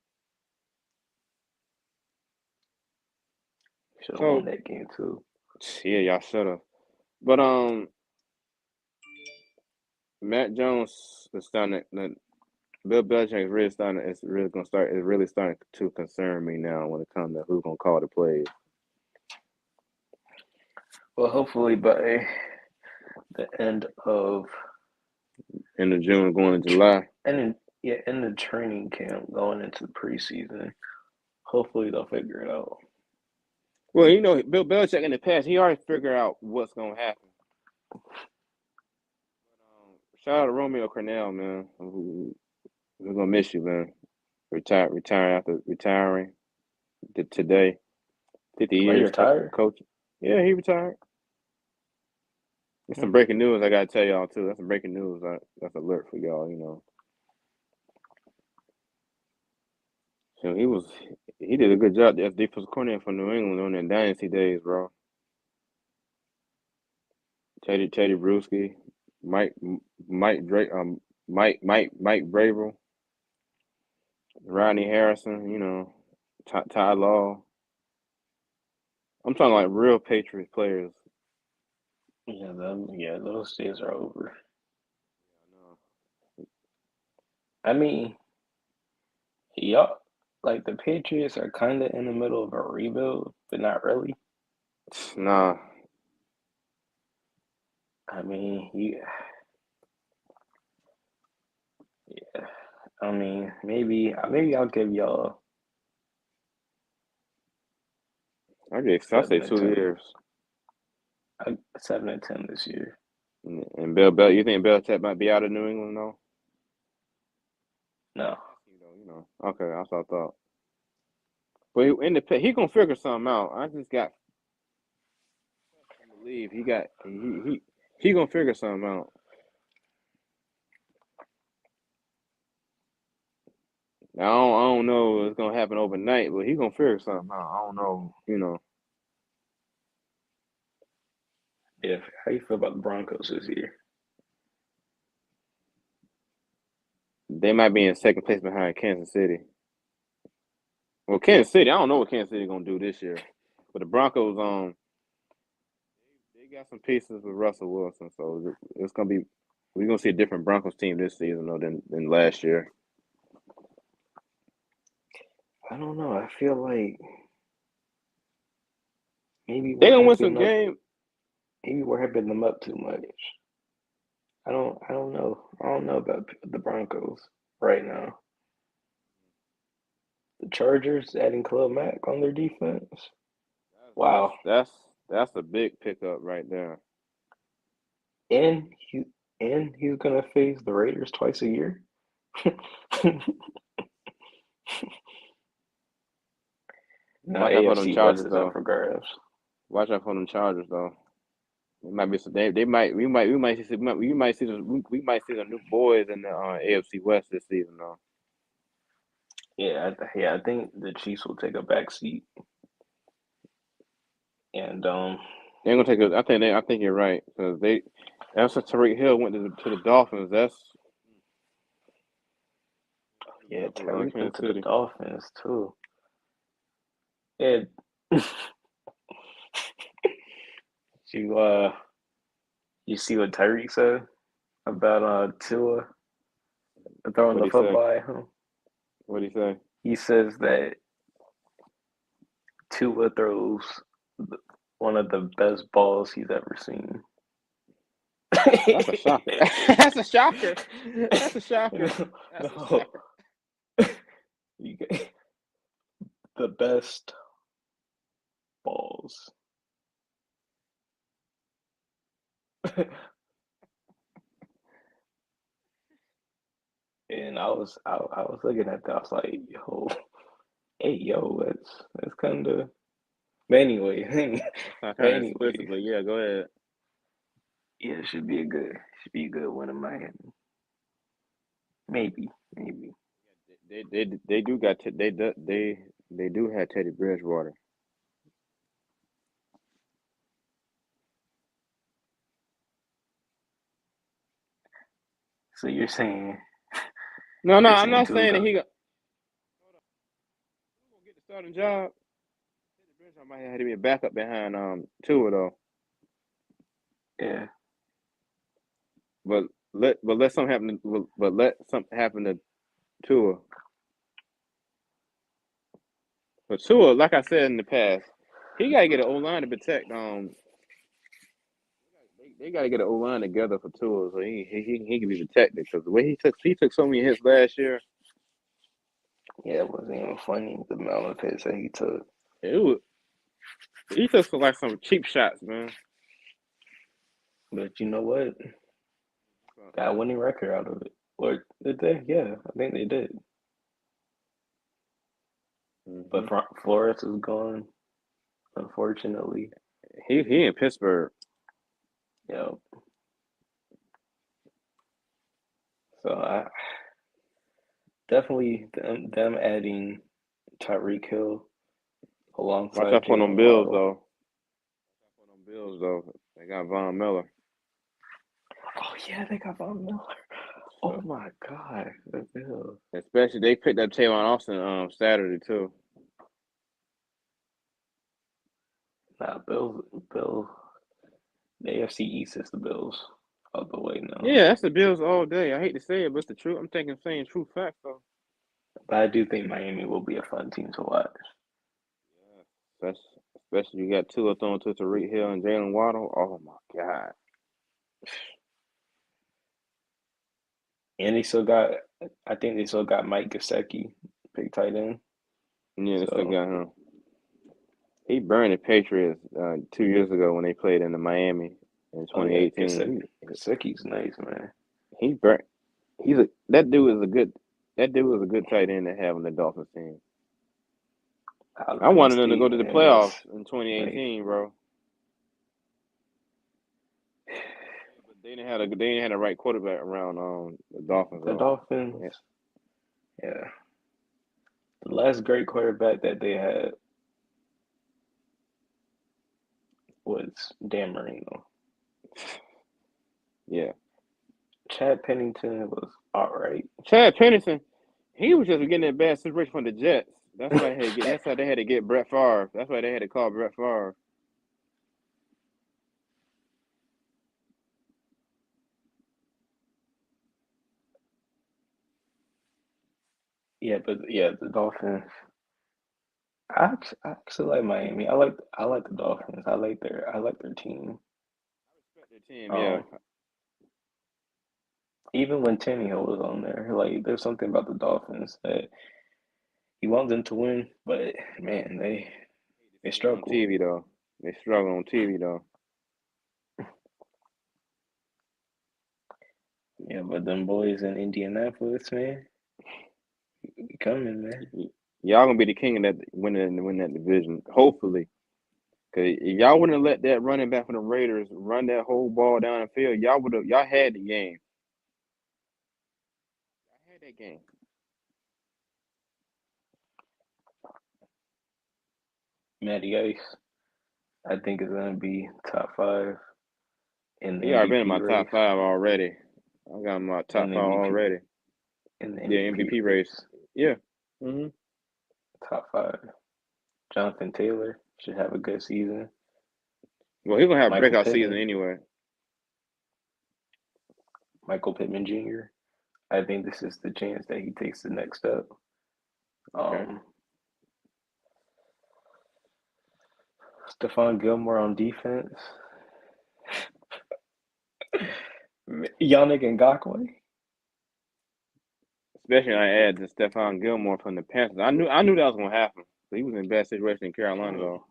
Should have won that game too. Yeah, y'all should have. But Matt Jones is starting to. Bill Belichick is really starting. It's really starting to concern me now when it comes to who's gonna call the plays. Well, hopefully by the end of June, going into July, in the training camp, going into the preseason, hopefully they'll figure it out. Well, Bill Belichick in the past, he already figured out what's gonna happen. Shout out to Romeo Cornell, man. We're gonna miss you, man. Retiring after retiring today. 50 years retired? coaching. Yeah, he retired. It's some breaking news I gotta tell y'all too. That's some breaking news. That's alert for y'all. You know. So he did a good job as defensive coordinator for New England on their dynasty days, bro. Teddy Bruschi, Mike Drake, Mike Vrabel, Rodney Harrison, you know, Ty Law. I'm talking like real Patriots players. Yeah, those days are over. I know. I mean, y'all like the Patriots are kind of in the middle of a rebuild, but not really. Nah, I mean, yeah. I mean, maybe I'll give y'all I say 7 and 2 10. years. 7 and 10 this year. And Bill Belichick, you think Belichick might be out of New England though? No, You know, okay, that's what I thought. But he gonna figure something out. I just got to believe he gonna figure something out. I don't know if it's gonna happen overnight, but he gonna figure something out. I don't know, you know. yeah. How you feel about the Broncos this year? They might be in second place behind Kansas City. Well, Kansas City, I don't know what Kansas City gonna do this year, but the Broncos, they got some pieces with Russell Wilson, so it's gonna be we're gonna see a different Broncos team this season though than last year. I don't know. I feel like maybe They we're gonna win some hyping up. games. Maybe we're hyping them up too much. I don't know. I don't know about the Broncos right now. The Chargers adding Khalil Mack on their defense. Wow. That's a big pickup right there. And he's gonna face the Raiders twice a year. Now Watch out for them AFC West Chargers is up though. for grabs. Watch out for them Chargers though. It might be some. They might. We might see. We might see the new boys in the AFC West this season though. Yeah. I think the Chiefs will take a back seat, and They're gonna take a. I think you're right because they. Ever since Tariq Hill went to the Dolphins, that's yeah, Tyreek went Kansas to the City. Dolphins too. Yeah, you you see what Tyreek said about Tua throwing What the he say? football at him? What he say? He says that Tua throws one of the best balls he's ever seen. That's a shocker. That's a shocker. That's a shocker. That's a No, shocker. you get the best balls. And I was looking at that. I was like, yo, hey, yo, that's kind of. But anyway, That's but kind of anyway, explicit, but yeah, go ahead. yeah, it should be a good win in Miami. Maybe. They do got they do have Teddy Bridgewater. So No, you're I'm saying not Tua's saying that gonna, he gonna get the starting job. Teddy Bridgewater might have to be a backup behind Tua though. yeah. But let something happen. But let something happen to Tua. But Tua, like I said in the past, he got to get an O line to protect. They got to get an O line together for Tua so he can be protected because the way he took so many hits last year. Yeah, it wasn't even funny the amount of hits that he took. It was he took some cheap shots, man. But you know what? Got a winning record out of it. Or did they? Yeah, I think they did. Mm-hmm. But Flores is gone, unfortunately. He in Pittsburgh. Yeah. So I definitely them adding Tyreek Hill Watch alongside out for them Jalen Bills, Waddle. though. For them Bills, though. They got Von Miller. Oh yeah, they got Von Miller. Oh my God, the Bills. Especially they picked up Tavon Austin Saturday too. Nah, Bills. The AFC East is the Bills all the way now. Yeah, that's the Bills all day. I hate to say it, but it's the truth. I'm saying true facts though. But I do think Miami will be a fun team to watch. Yeah, especially you got Tua throwing to Tariq Hill and Jalen Waddle. Oh my God. And I think they still got Mike Gesicki, big tight end. Yeah, they still So got him. He burned the Patriots 2 years ago when they played in Miami in oh yeah, 2018. Gesicki's nice, man. He burnt. That dude is a good. That dude was a good tight end to have on the Dolphins team. I Penn wanted them to go State, to the man, was playoffs in nice. 2018, bro. But they didn't have the right quarterback around the Dolphins. The Though. Dolphins, yeah. The last great quarterback that they had was Dan Marino. Yeah. Chad Pennington was all right. Chad Pennington, he was just getting in a bad situation from the Jets. That's why that's how they had to get Brett Favre. That's why they had to call Brett Favre. Yeah, but yeah, the Dolphins. I actually like Miami. I like the Dolphins. I like their team. Respect their team, yeah. Even when Tannehill was on there, like there's something about the Dolphins that he wants them to win, but man, they On struggle. TV though. They struggle on TV though. Yeah, but them boys in Indianapolis, man, we coming, man. Y'all gonna be the king of that win that division, hopefully. Cause if y'all wouldn't have let that running back for the Raiders run that whole ball down the field, y'all had the game. Y'all had that game. Matty Ice, I think is gonna be top 5 in the He already been in MVP my race. top 5 already. I got my top 5 already. In the MVP race. Yeah. Top 5. Jonathan Taylor should have a good season. Well, he's gonna have a Michael breakout Pittman. season anyway. Michael Pittman Jr. I think this is the chance that he takes the next step. Okay. Stephon Gilmore on defense. Yannick Ngakoue. Especially I add to Stephon Gilmore from the Panthers. I knew that was gonna happen. But he was in bad situation in Carolina though.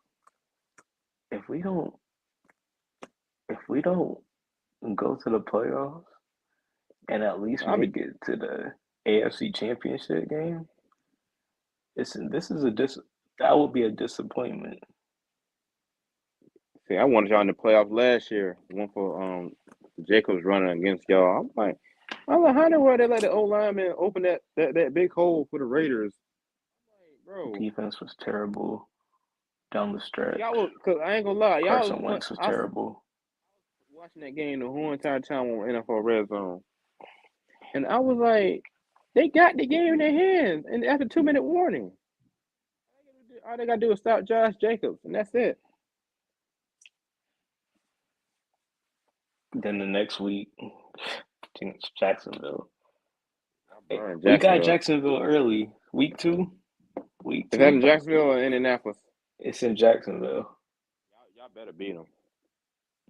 If we don't go to the playoffs and at least make it to the AFC Championship game, that would be a disappointment. See, I wanted y'all in the playoffs last year. One for Jacobs running against y'all. I'm like, how in the world they let the old lineman open that big hole for the Raiders? I'm like, bro, Defense was terrible down the stretch. Cause I ain't gonna lie, Carson Wentz was terrible. Watching that game the whole entire time on NFL Red Zone, and I was like, they got the game in their hands, and after 2-minute warning, all they gotta do is stop Josh Jacobs, and that's it. Then the next week, I think it's Jacksonville. Hey, Jacksonville. we got Jacksonville early. Week 2. Is that in Jacksonville or Indianapolis? It's in Jacksonville. Y'all better beat them.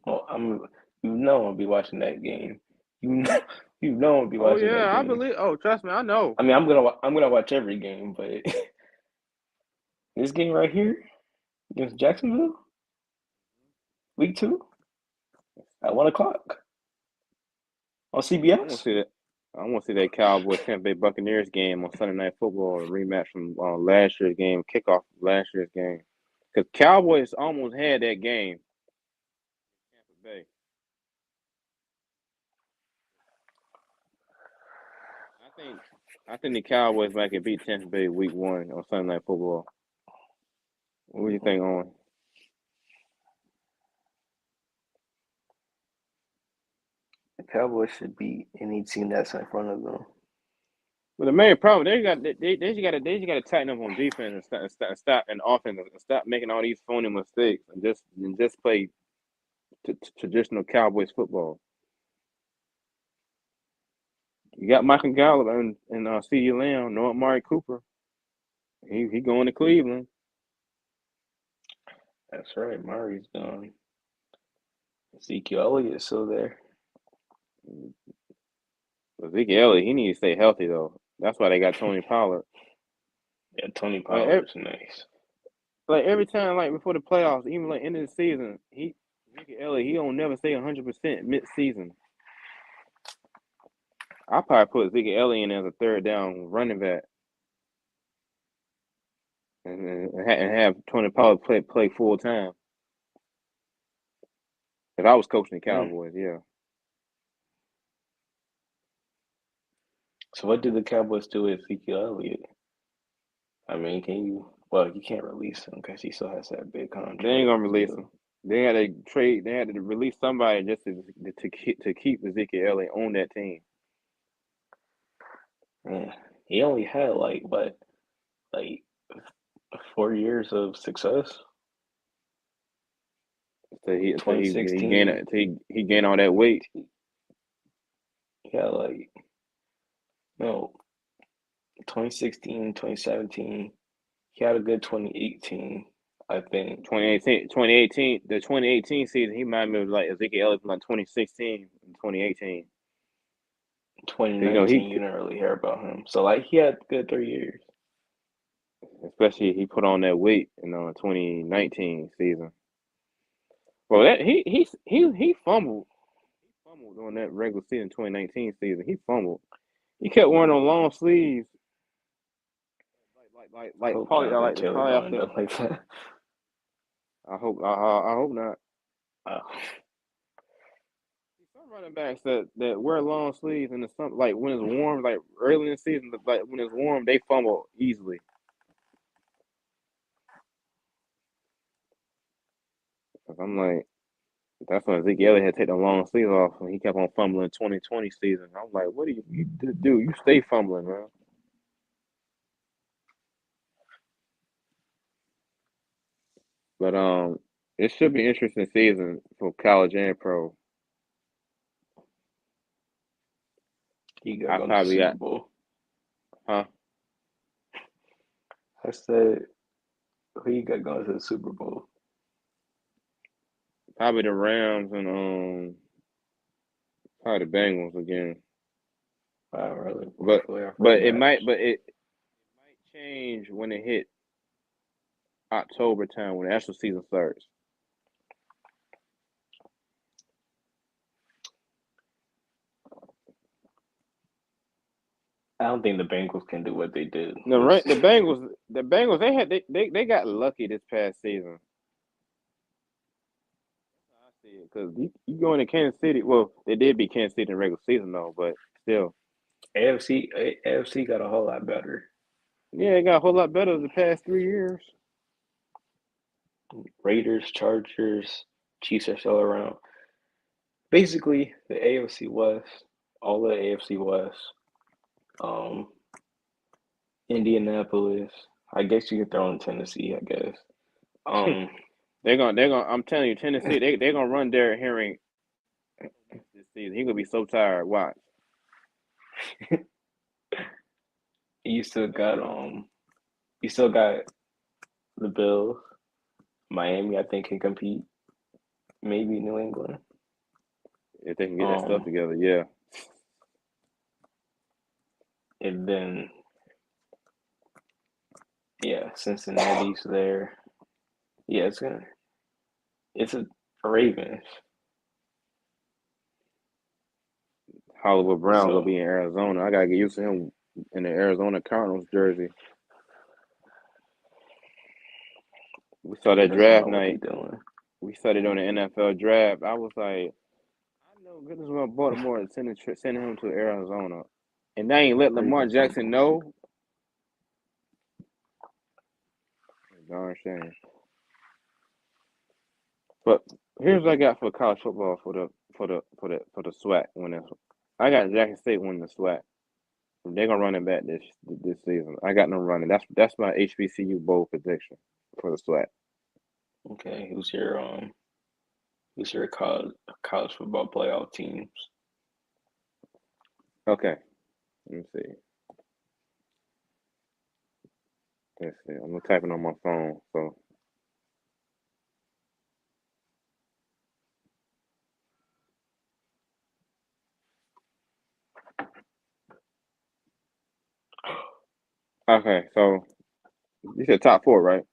Well, I'll be watching that game. I'll be watching that game. I believe. Oh, trust me, I know. I mean, I'm gonna watch every game, but this game right here against Jacksonville, week 2 at 1:00 on CBS. I want to see that Cowboys Tampa Bay Buccaneers game on Sunday Night Football, a rematch from last year's game, kickoff last year's game. Because Cowboys almost had that game. Tampa Bay. I think the Cowboys might get beat Tampa Bay week 1 on Sunday Night Football. What do you think, Owen? The Cowboys should beat any team that's in front of them. Well, the main problem they just got to tighten up on defense and stop and offense and stop making all these phony mistakes and just play traditional Cowboys football. You got Michael Gallup and CeeDee Lamb, no Amari Cooper. He going to Cleveland. That's right. Murray's gone. Ezekiel Elliott's still there. Ezekiel Elliott, he needs to stay healthy though. That's why they got Tony Pollard. Yeah, Tony Pollard's nice. Like every time, like before the playoffs, even like end of the season, Ezekiel Elliott, he don't never stay 100% mid-season. I probably put Ezekiel Elliott in as a third down running back, and have Tony Pollard play full time. If I was coaching the Cowboys, yeah. So what did the Cowboys do with Ezekiel Elliott? I mean, you can't release him because he still has that big contract. They ain't gonna release him. They had to trade. They had to release somebody just to keep Ezekiel Elliott on that team. Man, he only had like 4 years of success. So he gained all that weight. Yeah, 2016, 2017. He had a good 2018, I think. 2018, the 2018 season, he reminded me of like Ezekiel Elliott from like 2016 and 2018. 2019, you didn't really hear about him. So he had a good 3 years. Especially he put on that weight in the 2019 season. Well, that he fumbled. He fumbled during that regular season 2019 season. He fumbled. He kept wearing on long sleeves. Like probably like the playoff. Like that. I hope not. Some running backs that wear long sleeves in the summer, like when it's warm, like early in the season, like when it's warm, they fumble easily. I'm like, that's when Ezekiel Elliott had to take the long sleeves off, and he kept on fumbling 2020 season. I'm like, what do you do? You stay fumbling, man. But it should be an interesting season for college and pro. I probably got Super Bowl. Huh? I said, who you got going to the Super Bowl? Probably the Rams and probably the Bengals again. Wow, really? But it might change when it hit October time when the actual season starts. I don't think the Bengals can do what they did. No, right? The Bengals, they got lucky this past season. I see it because you go into Kansas City. Well, they did beat Kansas City in the regular season though, but still, AFC got a whole lot better. Yeah, it got a whole lot better the past 3 years. Raiders, Chargers, Chiefs are still around. Basically, the AFC West, all the AFC West, Indianapolis. I guess you could throw in Tennessee. I guess. They're gonna. I'm telling you, Tennessee. They're gonna run Derrick Henry this season. He's gonna be so tired. Watch. You still got the Bills. Miami, I think, can compete. Maybe New England. If they can get that stuff together, yeah. And then, Cincinnati's there. Yeah, it's a Ravens. Hollywood Brown will be in Arizona. I gotta get used to him in the Arizona Cardinals jersey. We saw that draft night. We saw it on the NFL draft. I was like, I know goodness well Baltimore is sending him to Arizona. and they ain't let 3 Lamar for Jackson fumbles. know. Darn shame. But here's what I got for college football for the SWAC winning. I got Jackson State winning the SWAC. They're gonna run it back this season. I got them running. That's my HBCU bowl prediction for the SWAC. Okay, who's your college football playoff teams? Okay, let me see. Let's see. I'm typing on my phone. So okay, so you said top 4, right?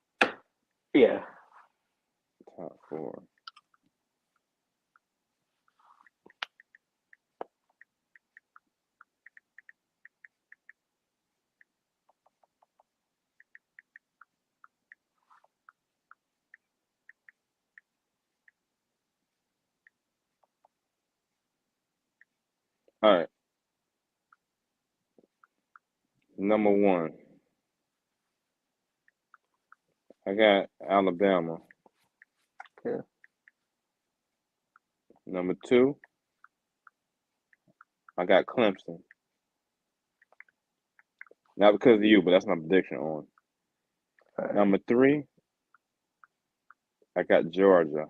Yeah. Top 4. All right. Number 1, I got Alabama. Okay. Number 2, I got Clemson. Not because of you, but that's my prediction on. All right. Number 3, I got Georgia.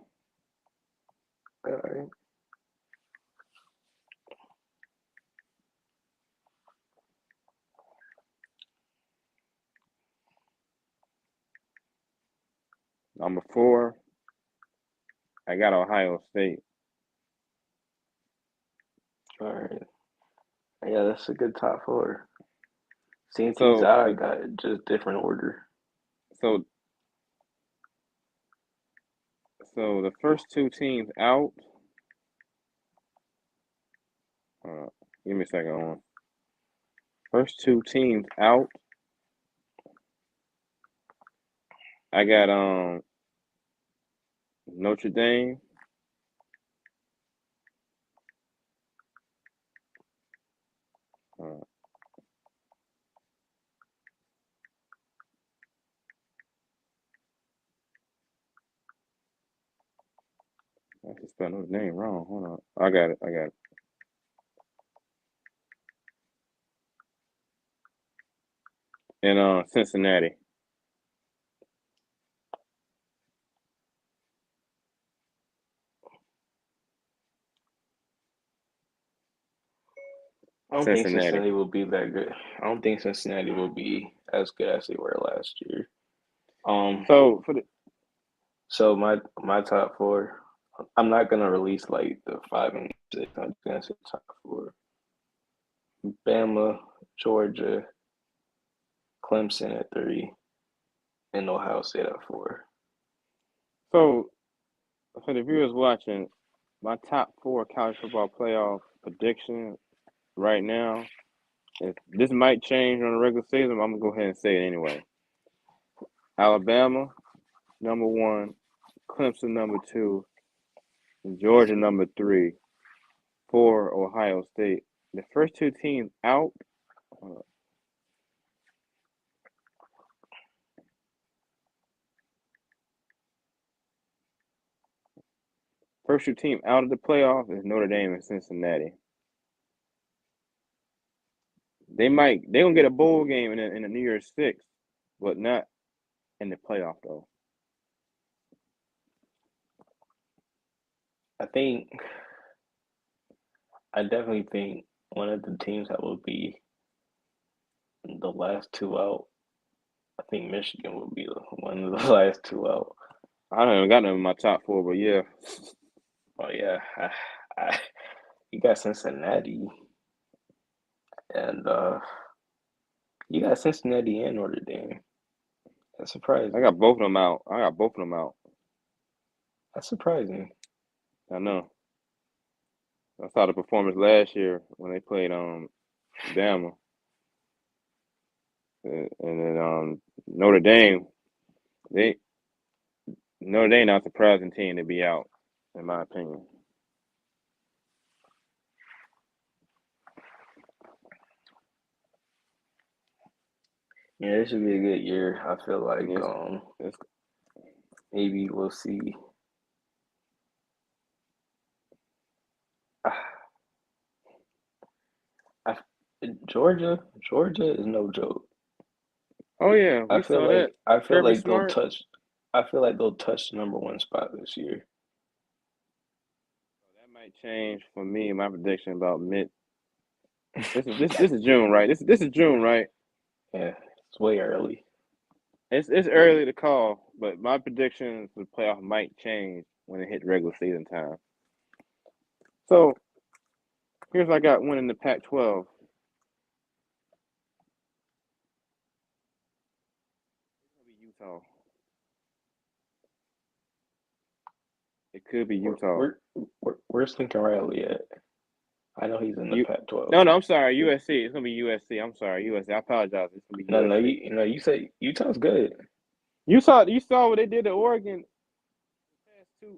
All right. Number 4, I got Ohio State. All right. Yeah, that's a good top 4. Same teams So I the got, just different order. so so the first 2 teams out. Give me a second on. First 2 teams out. I got Notre Dame. Uh, I just spelled Notre Dame wrong. Hold on. I got it. And Cincinnati. I don't think Cincinnati. Cincinnati will be that good. I don't think Cincinnati will be as good as they were last year. So for the So my top 4, I'm not gonna release like the 5 and 6. I'm just gonna say top 4: Bama, Georgia, Clemson at 3, and Ohio State at 4. so for the viewers watching, my top 4 college football playoff prediction right now. If this might change on the regular season, I'm gonna go ahead and say it anyway. Alabama, number 1, Clemson, number 2, Georgia, number 3, 4, Ohio State. The first 2 teams out. First 2 team out of the playoff is Notre Dame and Cincinnati. They're gonna get a bowl game in the New Year's Six, but not in the playoff though. I definitely think one of the teams that will be the last 2 out. I think Michigan will be one of the last 2 out. I haven't got them in my top 4, but yeah. Oh yeah, you got Cincinnati, and you got Cincinnati and Notre Dame. That's surprising. I got both of them out. That's surprising. I know. I saw the performance last year when they played Bama, and then Notre Dame. Notre Dame not a surprising team to be out, in my opinion. Yeah, it should be a good year. I feel like It's, it's maybe we'll see. I, Georgia is no joke. oh yeah, I we feel saw that. like I feel Kirby like they'll Smart. touch. I feel like they'll touch the number one spot this year. That might change for me. My prediction about mid. This is June, right? This is June, right? Yeah, it's way early. It's early to call, but my prediction for the playoff might change when it hit regular season time. So here's I got winning the Pac-12. It's gonna be Utah. It could be Where, Utah. where, where's Lincoln Riley at? I know he's in the You Pac-12. no, I'm sorry, USC. It's gonna be USC. I'm sorry, USC. I apologize. It's gonna be No, no, USC. you say Utah's good. You saw what they did to Oregon the past two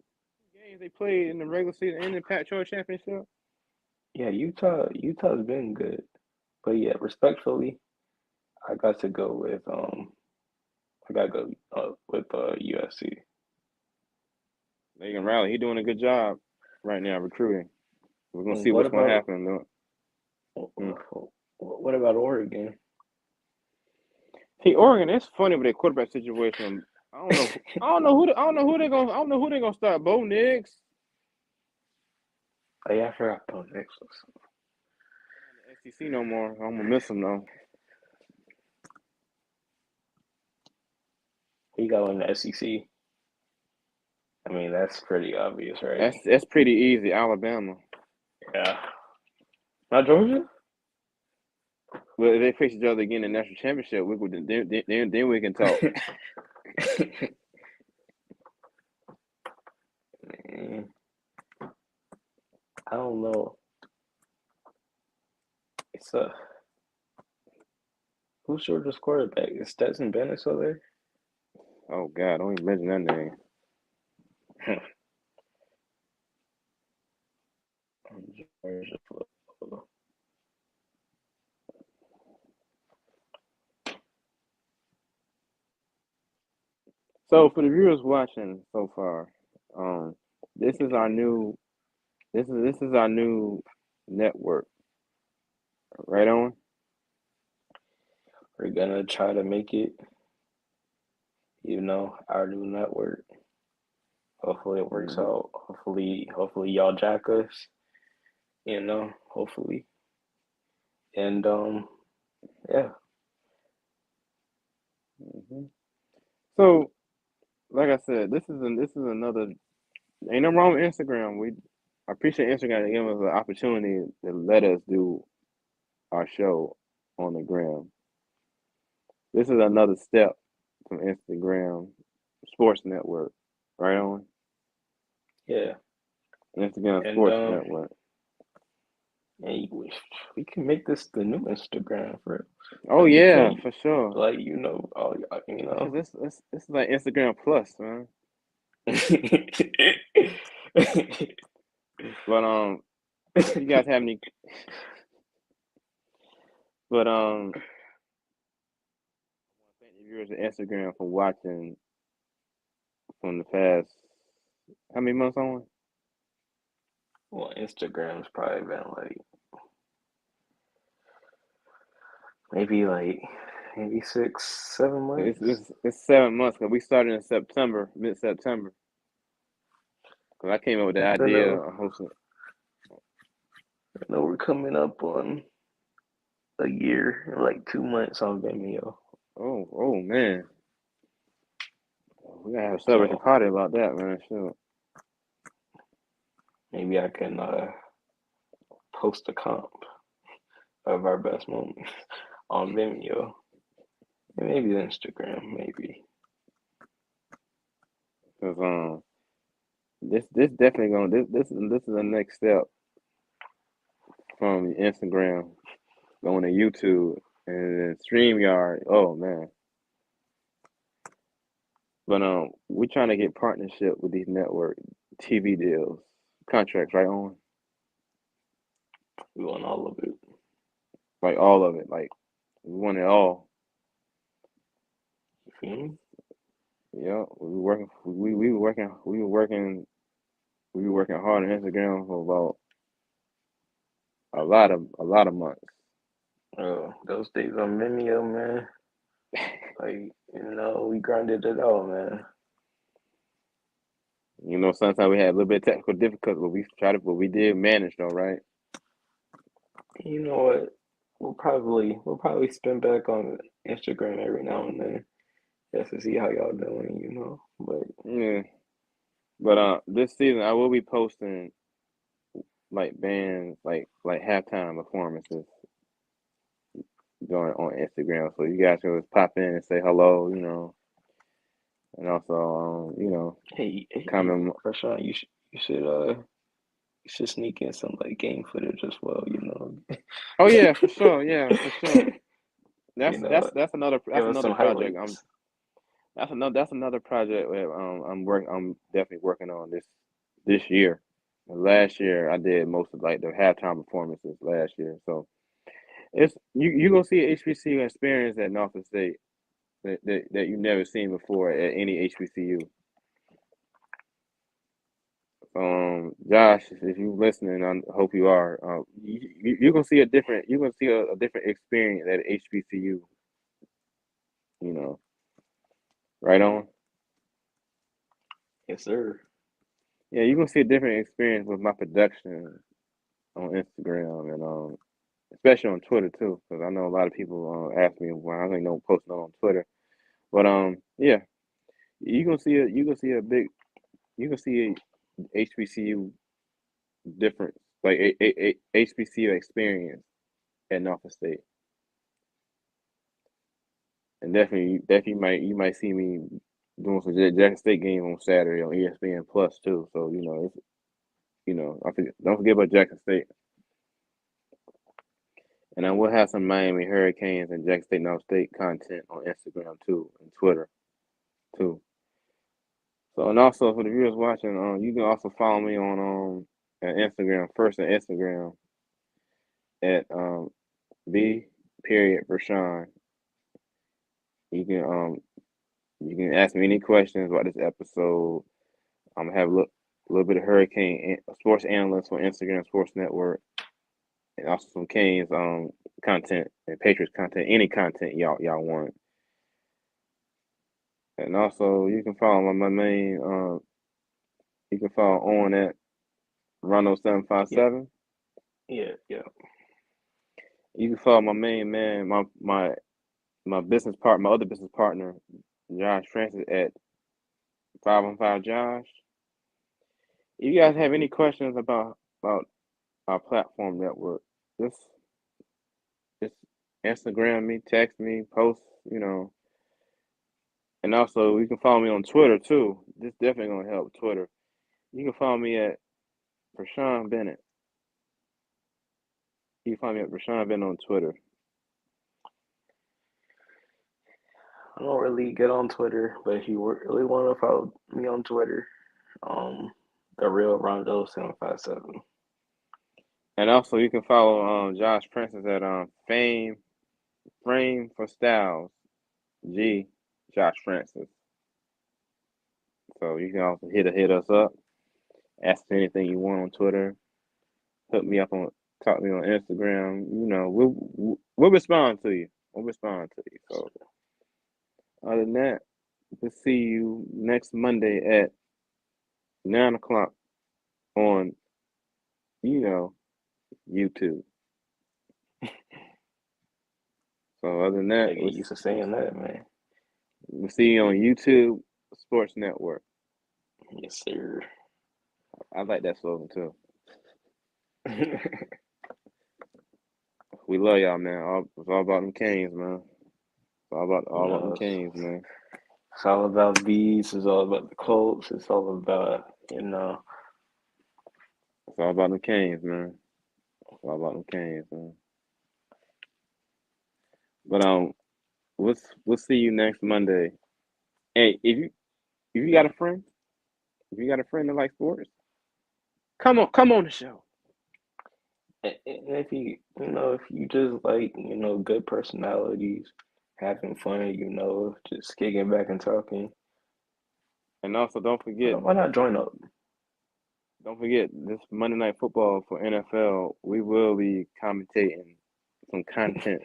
games they played in the regular season and the Pac-12 championship. Yeah, Utah's been good. But yeah, respectfully, I got to go with I gotta go with USC. Megan Riley, he doing a good job right now recruiting. We're gonna And see what what's gonna about happen though. Mm. what about Oregon? See, Oregon, it's funny with their quarterback situation. I don't know. I don't know who they gonna start. Bo Nix. Oh yeah, I forgot Bo Nix was. The SEC no more. I'm gonna miss him though. He got in the SEC. I mean, that's pretty obvious, right? That's pretty easy. Alabama. Yeah. Not Georgia? But if they face each other again in the national championship, then we can talk. Man, I don't know. It's who's Georgia's quarterback? Is Stetson Bennett still there? Oh God, don't even mention that name. Georgia football. So for the viewers watching so far, um, this is our new this is our new network, right on. We're gonna try to make it, our new network. Hopefully it works Mm-hmm. out. Hopefully y'all jack us. Hopefully. And yeah. Mm-hmm. So like I said, this is another. Ain't no wrong with Instagram. I appreciate Instagram to give us an opportunity to let us do our show on the gram. This is another step from Instagram Sports Network, right on Yeah. Instagram And Sports Network. and we can make this the new Instagram for Oh like we yeah, can for sure. like all This is like Instagram Plus, man. But if you guys have any, but thank the viewers of Instagram for watching from the past. How many months on? Well, Instagram's probably been maybe 6, 7 months. It's 7 months because we started in September, mid September. Because I came up with the I idea know. of hosting. I know we're coming up on a year, like 2 months on Vimeo. Oh man, we gotta have a celebration So party about that, man. Sure. maybe I can post a comp of our best moments on Vimeo. And maybe Instagram, maybe. Cause this definitely gonna this is the next step from Instagram going to YouTube and then StreamYard. Oh man, but we're trying to get partnership with these network TV deals, contracts, right on, We want all of it. like all of it, like we want it all. Mhm. Yeah, we were working hard on Instagram for about a lot of months. Those days on Vimeo, man. Like, we grinded it out, man. Sometimes we had a little bit of technical difficulties, but we did manage though, right? You know what? We'll probably spin back on Instagram every now and then just to see how y'all doing. But Yeah. But this season I will be posting like bands like halftime performances going on Instagram, so you guys can just pop in and say hello, and also hey, comment. Rashawn, you should sneak in some like game footage as well. Oh yeah, for sure, yeah, for sure. You That's know, that's that's another give that's us another some project. highlights. That's another project that I'm definitely working on this year. Last year I did most of like the halftime performances last year, so it's you gonna see an HBCU experience at Norfolk State that you never seen before at any HBCU. Josh, if you listening, I hope you are. You're gonna see a different experience at HBCU. You know, right on. Yes, sir. Yeah, you're gonna see a different experience with my production on Instagram and especially on Twitter too, because I know a lot of people ask me why I don't post on Twitter. But yeah, you gonna see a HBCU difference, like a HBCU experience at Norfolk State. And definitely you might see me doing some Jackson State games on Saturday on ESPN Plus too. So don't forget about Jackson State, and I will have some Miami Hurricanes and Jackson State North State content on Instagram too and Twitter too. So and also for the viewers watching, you can also follow me on Instagram first on Instagram at B period Rashawn. You can ask me any questions about this episode. I'm gonna have a little bit of Hurricane sports analysts on Instagram Sports Network, and also some Canes content and Patriots content, any content y'all want. And also you can follow my main you can follow on at Rondo seven five Yeah, seven. yeah, yeah. You can follow my main man, my my other business partner, Josh Francis at 515 Josh. If you guys have any questions about our platform network, just just Instagram me, text me, post, and also you can follow me on Twitter too. This definitely gonna help Twitter. You can follow me at Rashawn Bennett. You can find me at Rashawn Bennett on Twitter. I don't really get on Twitter, but if you really want to follow me on Twitter, um, the real Rondo 757. And also you can follow Josh Francis at Frame for Styles. G Josh Francis. So you can also hit us up, ask us anything you want on Twitter, hook me up on talk to me on Instagram. We'll respond to you. We'll respond to you. So other than that, we'll see you next Monday at 9 o'clock on YouTube. So other than that, Gotta get used to saying that, man. we'll see you on YouTube Sports Network. Yes, sir. I like that slogan too. We love y'all, man. It's all about them Canes, man. It's all about them it's, Canes, man. it's all about bees. It's all about the Colts. It's all about. It's all about them Canes, man. It's all about them Canes, man. But we'll see you next Monday. Hey, if you got a friend, if you got a friend that likes sports, come on the show. And if you just like good personalities, having fun, just kicking back and talking. And also, Why not join up? don't forget this Monday Night Football for NFL. We will be commentating some content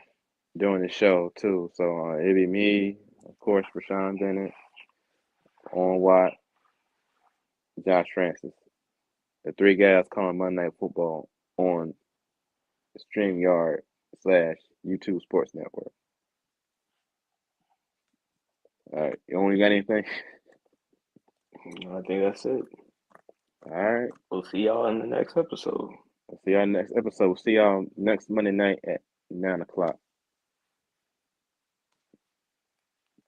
during the show too. So it'll be me, of course, Rashawn Bennett, on Watt, Josh Francis, the three guys calling Monday Night Football on StreamYard / YouTube Sports Network. All right, you only got anything? I think that's it. All right. We'll see y'all in the next episode. We'll see y'all next episode. We'll see y'all next Monday night at 9 o'clock.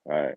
All right.